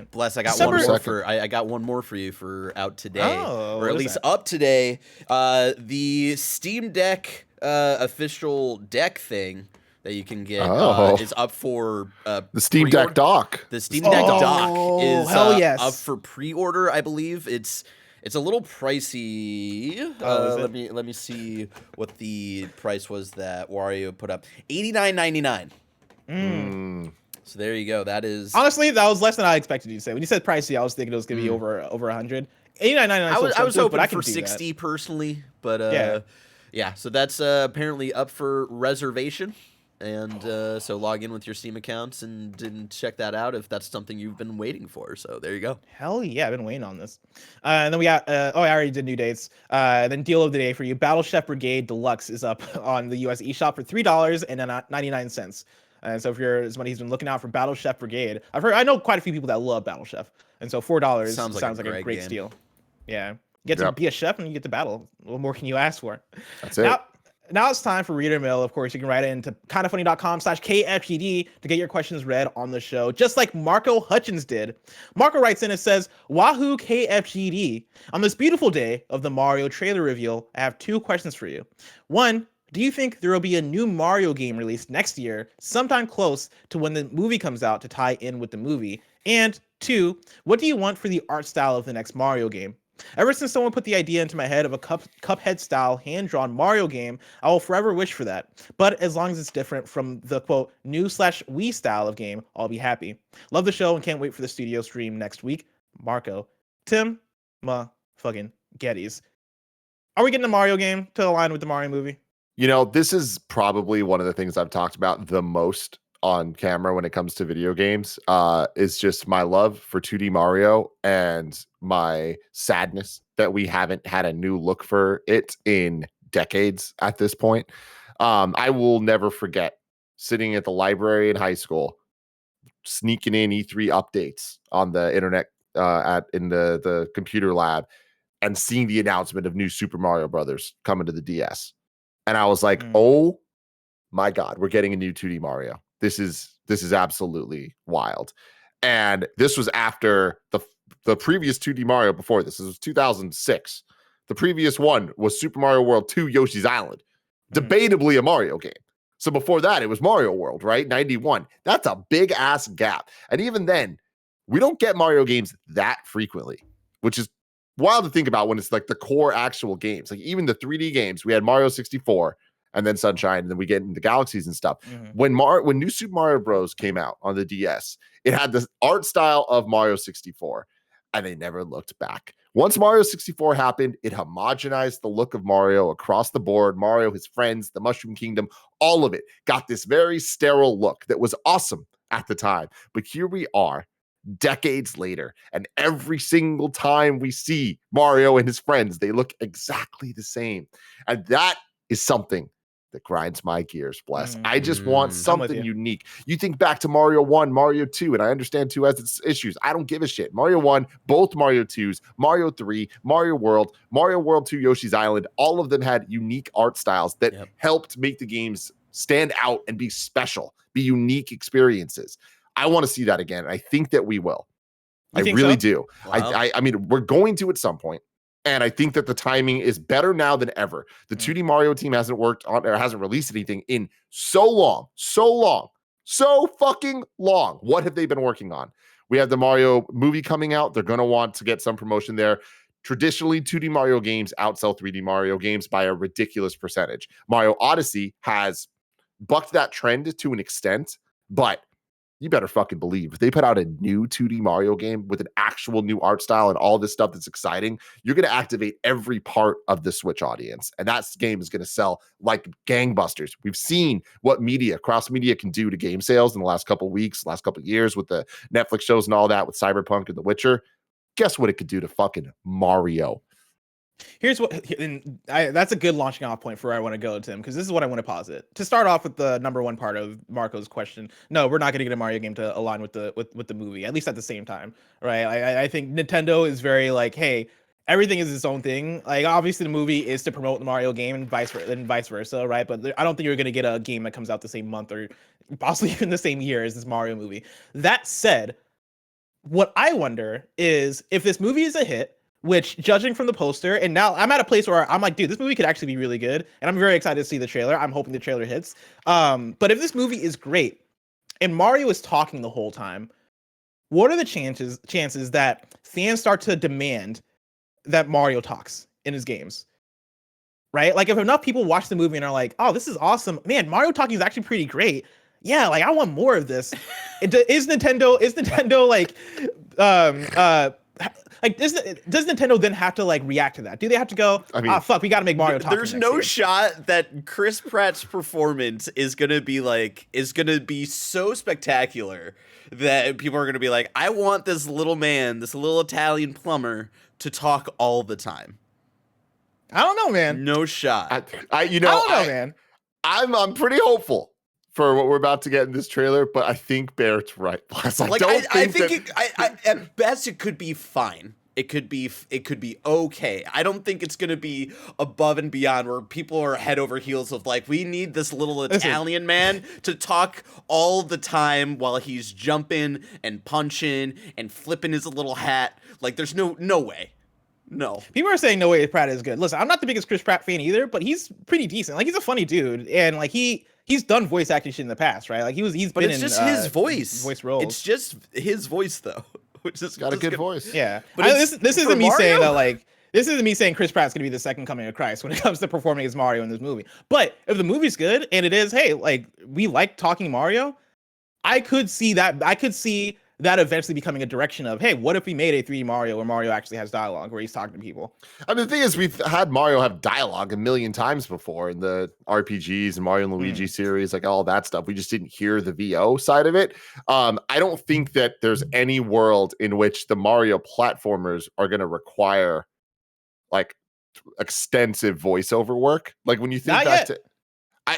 Bless, I got one more for I got one more for you for out today, or at least up today. The Steam Deck official deck thing that you can get is up for the Steam Deck dock. The Steam Deck dock is up for pre-order. I believe it's a little pricey. Let me see what the price was that Wario put up. $89.99. So there you go. That is honestly, that was less than I expected you to say. When you said pricey, I was thinking it was gonna be over $100. $89.99. I was hoping for $60 personally, but yeah. So that's apparently up for reservation, and so log in with your Steam accounts and check that out if that's something you've been waiting for. So there you go. Hell yeah, I've been waiting on this. And then we got I already did new dates. Then deal of the day for you: Battle Chef Brigade Deluxe is up on the US eShop for $3.99. And so if you're somebody who's been looking out for Battle Chef Brigade, I know quite a few people that love Battle Chef, and so $4 sounds like a great steal. Yeah, you get to be a chef and you get to battle. What more can you ask for? That's it. Now it's time for reader mail. Of course, you can write it into kindafunny.com/KFGD to get your questions read on the show, just like Marco Hutchens did. Marco writes in and says, Wahoo KFGD. On this beautiful day of the Mario trailer reveal, I have 2 questions for you. 1, do you think there will be a new Mario game released next year, sometime close to when the movie comes out to tie in with the movie? And 2, what do you want for the art style of the next Mario game? Ever since someone put the idea into my head of a Cuphead-style hand-drawn Mario game, I will forever wish for that. But as long as it's different from the, quote, new/Wii style of game, I'll be happy. Love the show and can't wait for the studio stream next week. Marco. Tim, fucking Gettys. Are we getting a Mario game to align with the Mario movie? You know, this is probably one of the things I've talked about the most on camera when it comes to video games, is just my love for 2D Mario and my sadness that we haven't had a new look for it in decades at this point. I will never forget sitting at the library in high school, sneaking in E3 updates on the internet, in the computer lab, and seeing the announcement of new Super Mario Brothers coming to the DS. And I was like, oh my God, we're getting a new 2D Mario. This is absolutely wild. And this was after the previous 2D Mario before this. This was 2006. The previous one was Super Mario World 2 Yoshi's Island. Debatably a Mario game. So before that, it was Mario World, right? 91. That's a big ass gap. And even then, we don't get Mario games that frequently, which is wild to think about when it's like the core actual games. Like even the 3D games, we had Mario 64 and then Sunshine, and then we get into Galaxies and stuff. When New Super Mario Bros. Came out on the DS, it had the art style of Mario 64, and they never looked back. Once Mario 64 happened, it homogenized the look of Mario across the board. Mario, his friends, the Mushroom Kingdom, all of it got this very sterile look that was awesome at the time. But here we are, decades later, and every single time we see Mario and his friends, they look exactly the same. And that is something that grinds my gears, Bless. I just want something unique. You think back to Mario 1, Mario 2, and I understand 2 has its issues. I don't give a shit. Mario 1, both Mario 2s, Mario 3, Mario World 2, Yoshi's Island, all of them had unique art styles that helped make the games stand out and be special, be unique experiences. I want to see that again. I think that we will. I really do. Wow. I mean, we're going to at some point. And I think that the timing is better now than ever. The 2D Mario team hasn't worked on or hasn't released anything in so fucking long. What have they been working on? We have the Mario movie coming out. They're going to want to get some promotion there. Traditionally, 2D Mario games outsell 3D Mario games by a ridiculous percentage. Mario Odyssey has bucked that trend to an extent, but you better fucking believe if they put out a new 2D Mario game with an actual new art style and all this stuff that's exciting, you're going to activate every part of the Switch audience. And that game is going to sell like gangbusters. We've seen what cross media can do to game sales in the last couple of weeks, last couple of years with the Netflix shows and all that with Cyberpunk and The Witcher. Guess what it could do to fucking Mario? Here's what, and that's a good launching off point for where I want to go, Tim, because this is what I want to posit. To start off with the number one part of Marco's question, no, we're not going to get a Mario game to align with the movie, at least at the same time, right? I think Nintendo is very like, hey, everything is its own thing. Like, obviously, the movie is to promote the Mario game and vice versa, right? But I don't think you're going to get a game that comes out the same month or possibly even the same year as this Mario movie. That said, what I wonder is if this movie is a hit, which, judging from the poster, and now I'm at a place where I'm like, dude, this movie could actually be really good, and I'm very excited to see the trailer. I'm hoping the trailer hits. But if this movie is great, and Mario is talking the whole time, what are the chances that fans start to demand that Mario talks in his games? Right? Like, if enough people watch the movie and are like, oh, this is awesome. Man, Mario talking is actually pretty great. Yeah, like, I want more of this. Is Nintendo like, like, does Nintendo then have to like react to that? Do they have to go, fuck, we got to make Mario talk? There's no shot that Chris Pratt's performance is gonna be so spectacular that people are gonna be like, I want this little man, this little Italian plumber, to talk all the time. I don't know, man. No shot. I don't know, man. I'm pretty hopeful for what we're about to get in this trailer, but I think Barrett's right. At best it could be fine. It could be okay. I don't think it's going to be above and beyond where people are head over heels of like, we need this little Italian man to talk all the time while he's jumping and punching and flipping his little hat. Like, there's no way. No. People are saying no way Pratt is good. Listen, I'm not the biggest Chris Pratt fan either, but he's pretty decent. Like, he's a funny dude, and like he's done voice acting shit in the past, right? Like he's but been it's in just his voice roles. It's just his voice though. Which is got a good voice. Yeah, but this isn't me Mario? saying that like this isn't me saying Chris Pratt's gonna be the second coming of Christ when it comes to performing as Mario in this movie. But if the movie's good and it is, hey, like we like talking Mario, I could see that. I could see that eventually becoming a direction of, hey, what if we made a 3D Mario where Mario actually has dialogue, where he's talking to people? I mean, the thing is, we've had Mario have dialogue a million times before in the RPGs and Mario and Luigi series, like all that stuff. We just didn't hear the VO side of it. I don't think that there's any world in which the Mario platformers are going to require like extensive voiceover work. Like when you think back to...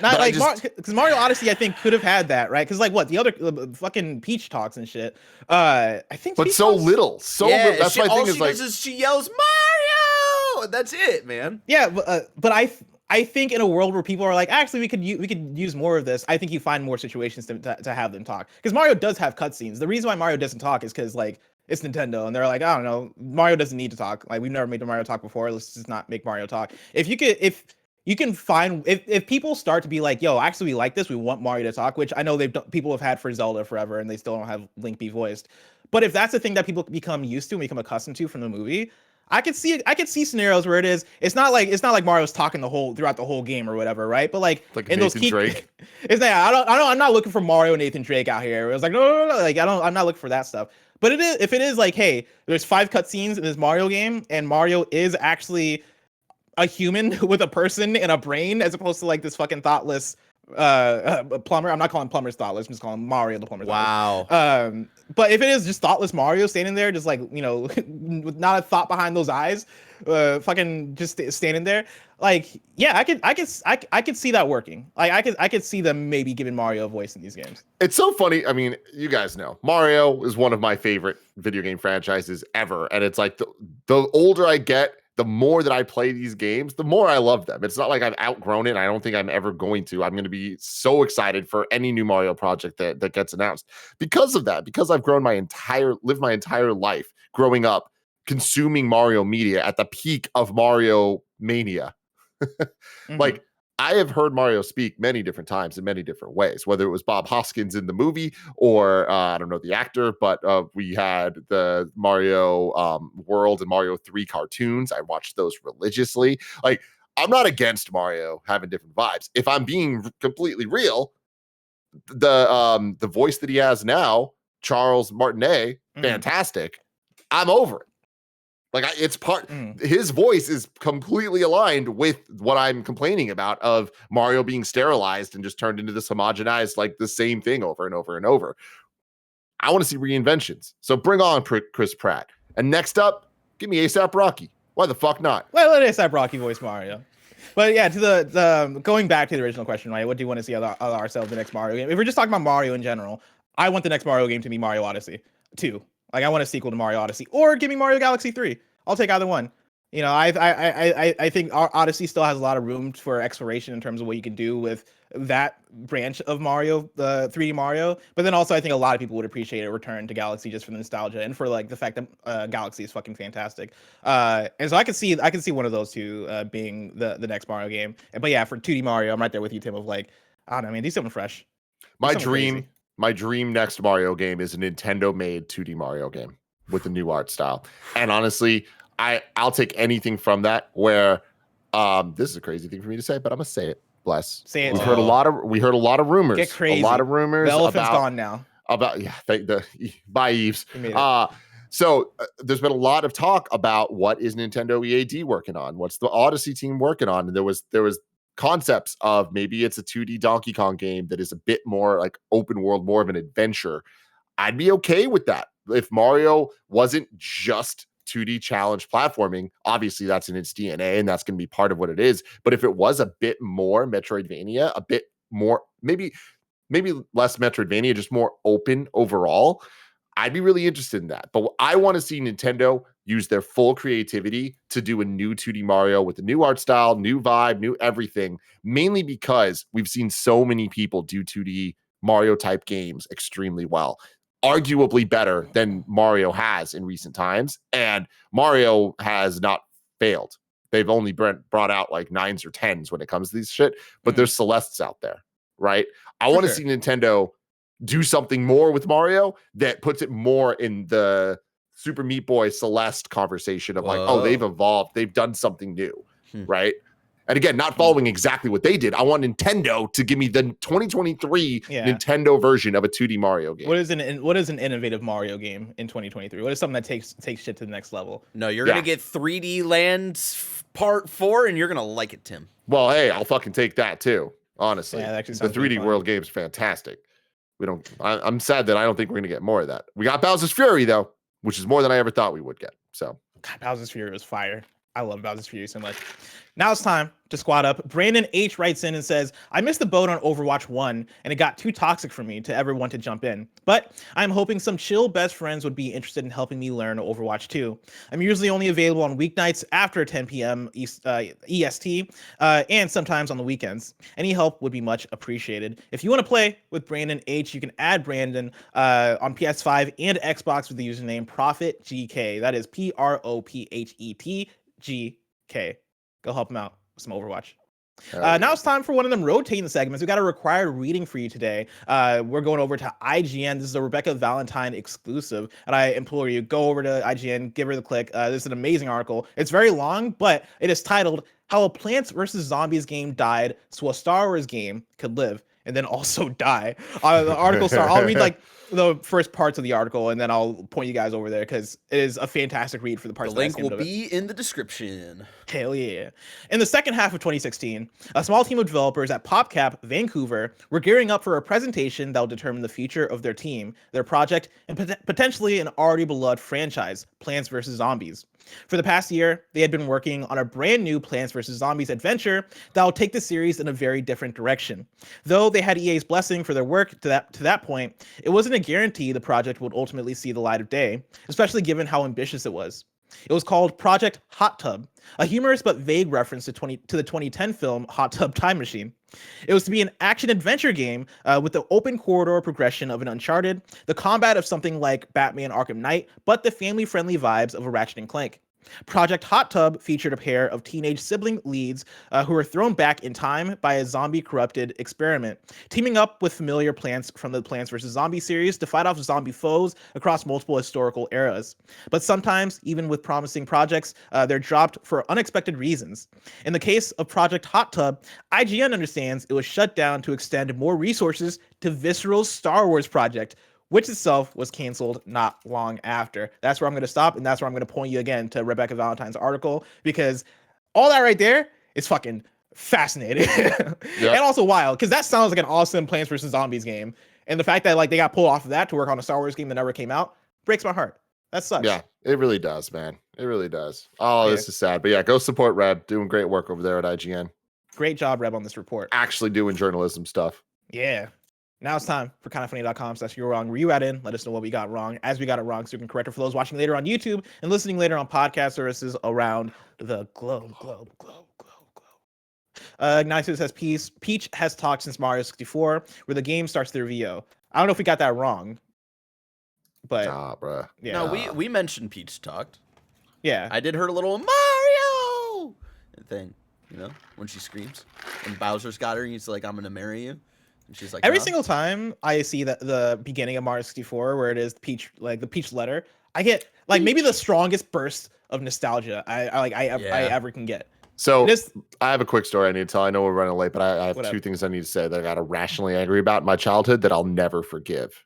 Not like because Mario Odyssey, I think, could have had that, right? Because like what the other fucking Peach talks and shit. I think, but so little. That's my thing. All is she like does is she yells Mario, and that's it, man. Yeah, but I think in a world where people are like, actually, we could use more of this. I think you find more situations to have them talk, because Mario does have cutscenes. The reason why Mario doesn't talk is because like it's Nintendo, and they're like, I don't know, Mario doesn't need to talk. Like we've never made Mario talk before. Let's just not make Mario talk. If you can find if people start to be like, yo, actually we like this, we want Mario to talk, which I know people have had for Zelda forever and they still don't have Link be voiced. But if that's the thing that people become used to and become accustomed to from the movie, I could see scenarios where it's not like Mario's talking throughout the whole game or whatever, right? But like in Nathan those key Drake. It's that I'm not looking for Mario and Nathan Drake out here. It was like no, like I'm not looking for that stuff. But if it is like, hey, there's 5 cutscenes in this Mario game and Mario is actually a human with a person and a brain, as opposed to like this fucking thoughtless plumber. I'm not calling plumbers thoughtless. I'm just calling Mario the plumber. Wow. But if it is just thoughtless Mario standing there, just like, you know, with not a thought behind those eyes, fucking just standing there, like, yeah, I could see that working. Like I could see them maybe giving Mario a voice in these games. It's so funny. I mean, you guys know Mario is one of my favorite video game franchises ever, and it's like the older I get, the more that I play these games, the more I love them. It's not like I've outgrown it. I don't think I'm ever going to. I'm going to be so excited for any new Mario project that gets announced because of that, because I've lived my entire life growing up consuming Mario media at the peak of Mario mania. Like, I have heard Mario speak many different times in many different ways, whether it was Bob Hoskins in the movie or I don't know the actor, but we had the Mario World and Mario 3 cartoons. I watched those religiously. Like, I'm not against Mario having different vibes. If I'm being completely real, the voice that he has now, Charles Martinet, fantastic. I'm over it. Like, it's his voice is completely aligned with what I'm complaining about of Mario being sterilized and just turned into this homogenized, like the same thing over and over and over. I want to see reinventions. So bring on Chris Pratt. And next up, give me ASAP Rocky. Why the fuck not? Well, let ASAP Rocky voice Mario. But yeah, to the going back to the original question, right? What do you want to see out of ourselves the next Mario game? If we're just talking about Mario in general, I want the next Mario game to be Mario Odyssey 2. Like, I want a sequel to Mario Odyssey, or give me Mario Galaxy 3. I'll take either one. You know, I think Odyssey still has a lot of room for exploration in terms of what you can do with that branch of Mario, the 3D Mario. But then also, I think a lot of people would appreciate a return to Galaxy just for the nostalgia and for like the fact that Galaxy is fucking fantastic. And so I could see one of those two being the next Mario game. But yeah, for 2D Mario, I'm right there with you, Tim. Of like, I don't know, man, do something fresh. My dream next Mario game is a Nintendo-made 2D Mario game with a new art style. And honestly, I'll take anything from that. Where this is a crazy thing for me to say, but I'm gonna say it. Bless. Say it. We heard a lot of rumors. Get crazy. A lot of rumors. The elephant's gone now. Bye, Eves. So there's been a lot of talk about what is Nintendo EAD working on? What's the Odyssey team working on? And there was concepts of maybe it's a 2D Donkey Kong game that is a bit more like open world, more of an adventure. I'd be okay with that if Mario wasn't just 2D challenge platforming. Obviously, that's in its DNA, and that's going to be part of what it is. But if it was a bit more Metroidvania, a bit more, maybe less Metroidvania, just more open overall, I'd be really interested in that. But I want to see Nintendo use their full creativity to do a new 2D Mario with a new art style, new vibe, new everything, mainly because we've seen so many people do 2D Mario type games extremely well, arguably better than Mario has in recent times. And Mario has not failed. They've only brought out like 9s or 10s when it comes to these shit, but there's Celestes out there, right? I want to see Nintendo do something more with Mario that puts it more in the Super Meat Boy Celeste conversation of like, oh, they've evolved, they've done something new, right? And again, not following exactly what they did. I want Nintendo to give me the 2023 Nintendo version of a 2D Mario game. What is an innovative Mario game in 2023? What is something that takes shit to the next level? No, you're gonna get 3D Lands Part 4, and you're gonna like it, Tim. Well, hey, I'll fucking take that too. Honestly, yeah, the 3D World game's fantastic. I'm sad that I don't think we're gonna get more of that. We got Bowser's Fury though, which is more than I ever thought we would get. So God, Bowser's Fury was fire. I love Bowser's Fury so much. Now it's time to squad up. Branddnh H writes in and says, I missed the boat on Overwatch 1, and it got too toxic for me to ever want to jump in. But I'm hoping some chill best friends would be interested in helping me learn Overwatch 2. I'm usually only available on weeknights after 10 p.m. EST, and sometimes on the weekends. Any help would be much appreciated. If you want to play with Branddnh H, you can add Branddnh on PS5 and Xbox with the username ProphetGK. That is ProphetGK. Go help him out with some Overwatch. Now it's time for one of them rotating segments. We got a required reading for you today. We're going over to IGN. This is a Rebecca Valentine exclusive, and I implore you, go over to IGN, give her the click. This is an amazing article. It's very long, but it is titled "How a Plants vs. Zombies game died so a Star Wars game could live and then also die." The article starts. I'll read like the first parts of the article, and then I'll point you guys over there because it is a fantastic read for the parts. The link will be in the description. Hell yeah. In the second half of 2016, a small team of developers at PopCap Vancouver were gearing up for a presentation that will determine the future of their team, their project, and potentially an already beloved franchise, Plants vs. Zombies. For the past year, they had been working on a brand new Plants vs. Zombies adventure that will take the series in a very different direction. Though they had EA's blessing for their work to that point, it wasn't a guarantee the project would ultimately see the light of day, especially given how ambitious it was. It was called Project Hot Tub, a humorous but vague reference to the 2010 film Hot Tub Time Machine. It was to be an action-adventure game with the open corridor progression of an Uncharted, the combat of something like Batman Arkham Knight, but the family-friendly vibes of a Ratchet & Clank. Project Hot Tub featured a pair of teenage sibling leads who were thrown back in time by a zombie-corrupted experiment, teaming up with familiar plants from the Plants vs. Zombies series to fight off zombie foes across multiple historical eras. But sometimes, even with promising projects, they're dropped for unexpected reasons. In the case of Project Hot Tub, IGN understands it was shut down to extend more resources to Visceral's Star Wars project, which itself was canceled not long after. That's where I'm going to stop, and that's where I'm going to point you again to Rebecca Valentine's article, because all that right there is fucking fascinating. And also wild, because that sounds like an awesome Plants vs. Zombies game. And the fact that like they got pulled off of that to work on a Star Wars game that never came out breaks my heart. That sucks. Yeah, it really does, man. It really does. Oh, this is sad. But yeah, go support Reb. Doing great work over there at IGN. Great job, Reb, on this report. Actually doing journalism stuff. Yeah. Now it's time for kindafunny.com/you're wrong, where you add in, let us know what we got wrong, as we got it wrong, so we can correct it for those watching later on YouTube and listening later on podcast services around the globe. Ignatius says, Peach has talked since Mario 64, where the game starts their VO. I don't know if we got that wrong, but bruh. Yeah. No, we mentioned Peach talked. Yeah. I did her little Mario thing, you know, when she screams. And Bowser's got her, and he's like, I'm going to marry you. And she's like, every single time I see the beginning of Mario 64 where it is Peach, like the Peach letter, I get like maybe the strongest burst of nostalgia I ever can get. So I have a quick story I need to tell. I know we're running late, but I have two things I need to say that I got irrationally angry about in my childhood that I'll never forgive.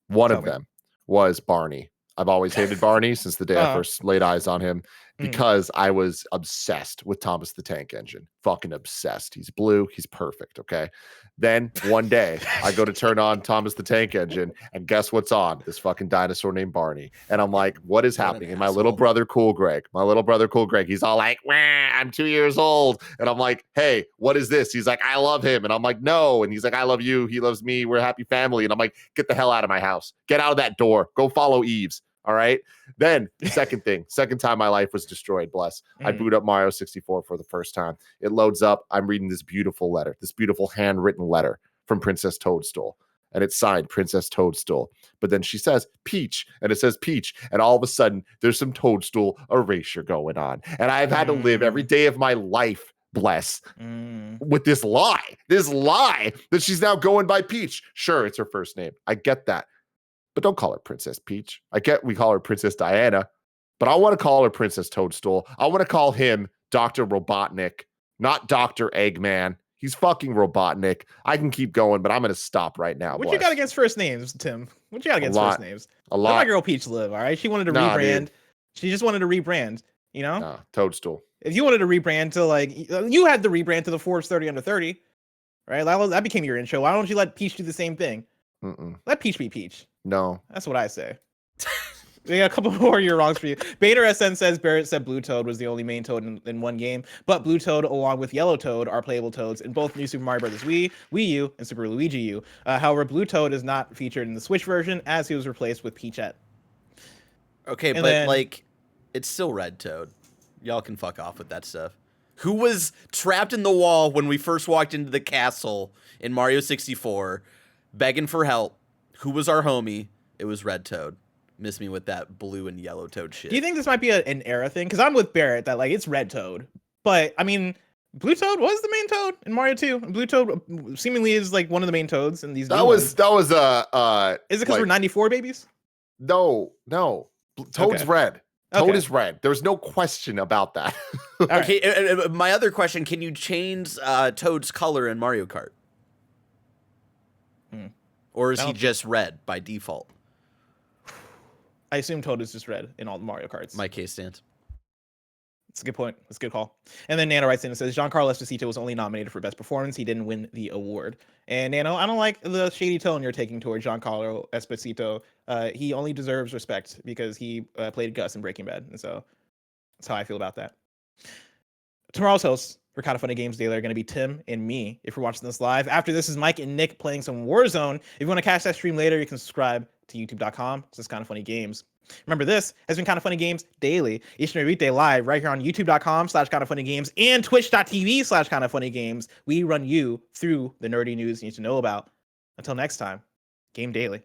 One of them was Barney. I've always hated Barney since the day I first laid eyes on him, because I was obsessed with Thomas the Tank Engine. Fucking obsessed. He's blue. He's perfect. Okay. Then one day I go to turn on Thomas the Tank Engine, and guess what's on? This fucking dinosaur named Barney. And I'm like, what is happening? And my little brother, Cool Greg, he's all like, I'm 2 years old. And I'm like, hey, what is this? He's like, I love him. And I'm like, no. And he's like, I love you. He loves me. We're a happy family. And I'm like, get the hell out of my house. Get out of that door. Go follow Eves. All right. Then second time my life was destroyed, bless. I boot up Mario 64 for the first time. It loads up. I'm reading this beautiful letter, this beautiful handwritten letter from Princess Toadstool. And it's signed Princess Toadstool. But then she says Peach, and it says Peach. And all of a sudden, there's some Toadstool erasure going on. And I've had to live every day of my life, bless, with this lie that she's now going by Peach. Sure, it's her first name. I get that. But don't call her Princess Peach. I get we call her Princess Diana, but I want to call her Princess Toadstool. I want to call him Dr. Robotnik, not Dr. Eggman. He's fucking Robotnik. I can keep going, but I'm going to stop right now. What you got against first names, Tim? What you got against first names? A lot. Let my girl Peach live, all right? She wanted to rebrand. Dude. She just wanted to rebrand, you know? Nah, Toadstool. If you wanted to rebrand to, like, you had the rebrand to the Forbes 30 under 30, right? That became your intro. Why don't you let Peach do the same thing? Let Peach be Peach. No. That's what I say. We got a couple more year wrongs for you. Bader SN says Barrett said Blue Toad was the only main Toad in one game, but Blue Toad along with Yellow Toad are playable Toads in both New Super Mario Bros. Wii U, and Super Luigi U. However, Blue Toad is not featured in the Switch version as he was replaced with Peachette. Okay, and but then, like, it's still Red Toad. Y'all can fuck off with that stuff. Who was trapped in the wall when we first walked into the castle in Mario 64, begging for help? Who was our homie? It was Red Toad. Miss me with that blue and yellow Toad shit. Do you think this might be an era thing? Because I'm with Barrett that, like, it's Red Toad. But, I mean, Blue Toad was the main Toad in Mario 2. Blue Toad seemingly is, like, one of the main Toads in these That was Is it because like, we're 94 babies? No. Toad's red. Toad is red. There's no question about that. Okay, my other question, can you change Toad's color in Mario Kart? Or is he just red by default? I assume Toad is just red in all the Mario Karts. My case stands. That's a good point. That's a good call. And then Nano writes in and says, Giancarlo Esposito was only nominated for Best Performance. He didn't win the award. And Nano, I don't like the shady tone you're taking towards Giancarlo Esposito. He only deserves respect because he played Gus in Breaking Bad. And so that's how I feel about that. Tomorrow's hosts for Kinda Funny Games Daily are going to be Tim and me if you're watching this live. After this is Mike and Nick playing some Warzone. If you want to catch that stream later, you can subscribe to youtube.com. This is Kinda Funny Games. Remember, this has been Kinda Funny Games Daily, each and every weekday live right here on youtube.com/KindaFunnyGames and twitch.tv/KindaFunnyGames. We run you through the nerdy news you need to know about. Until next time, Game Daily.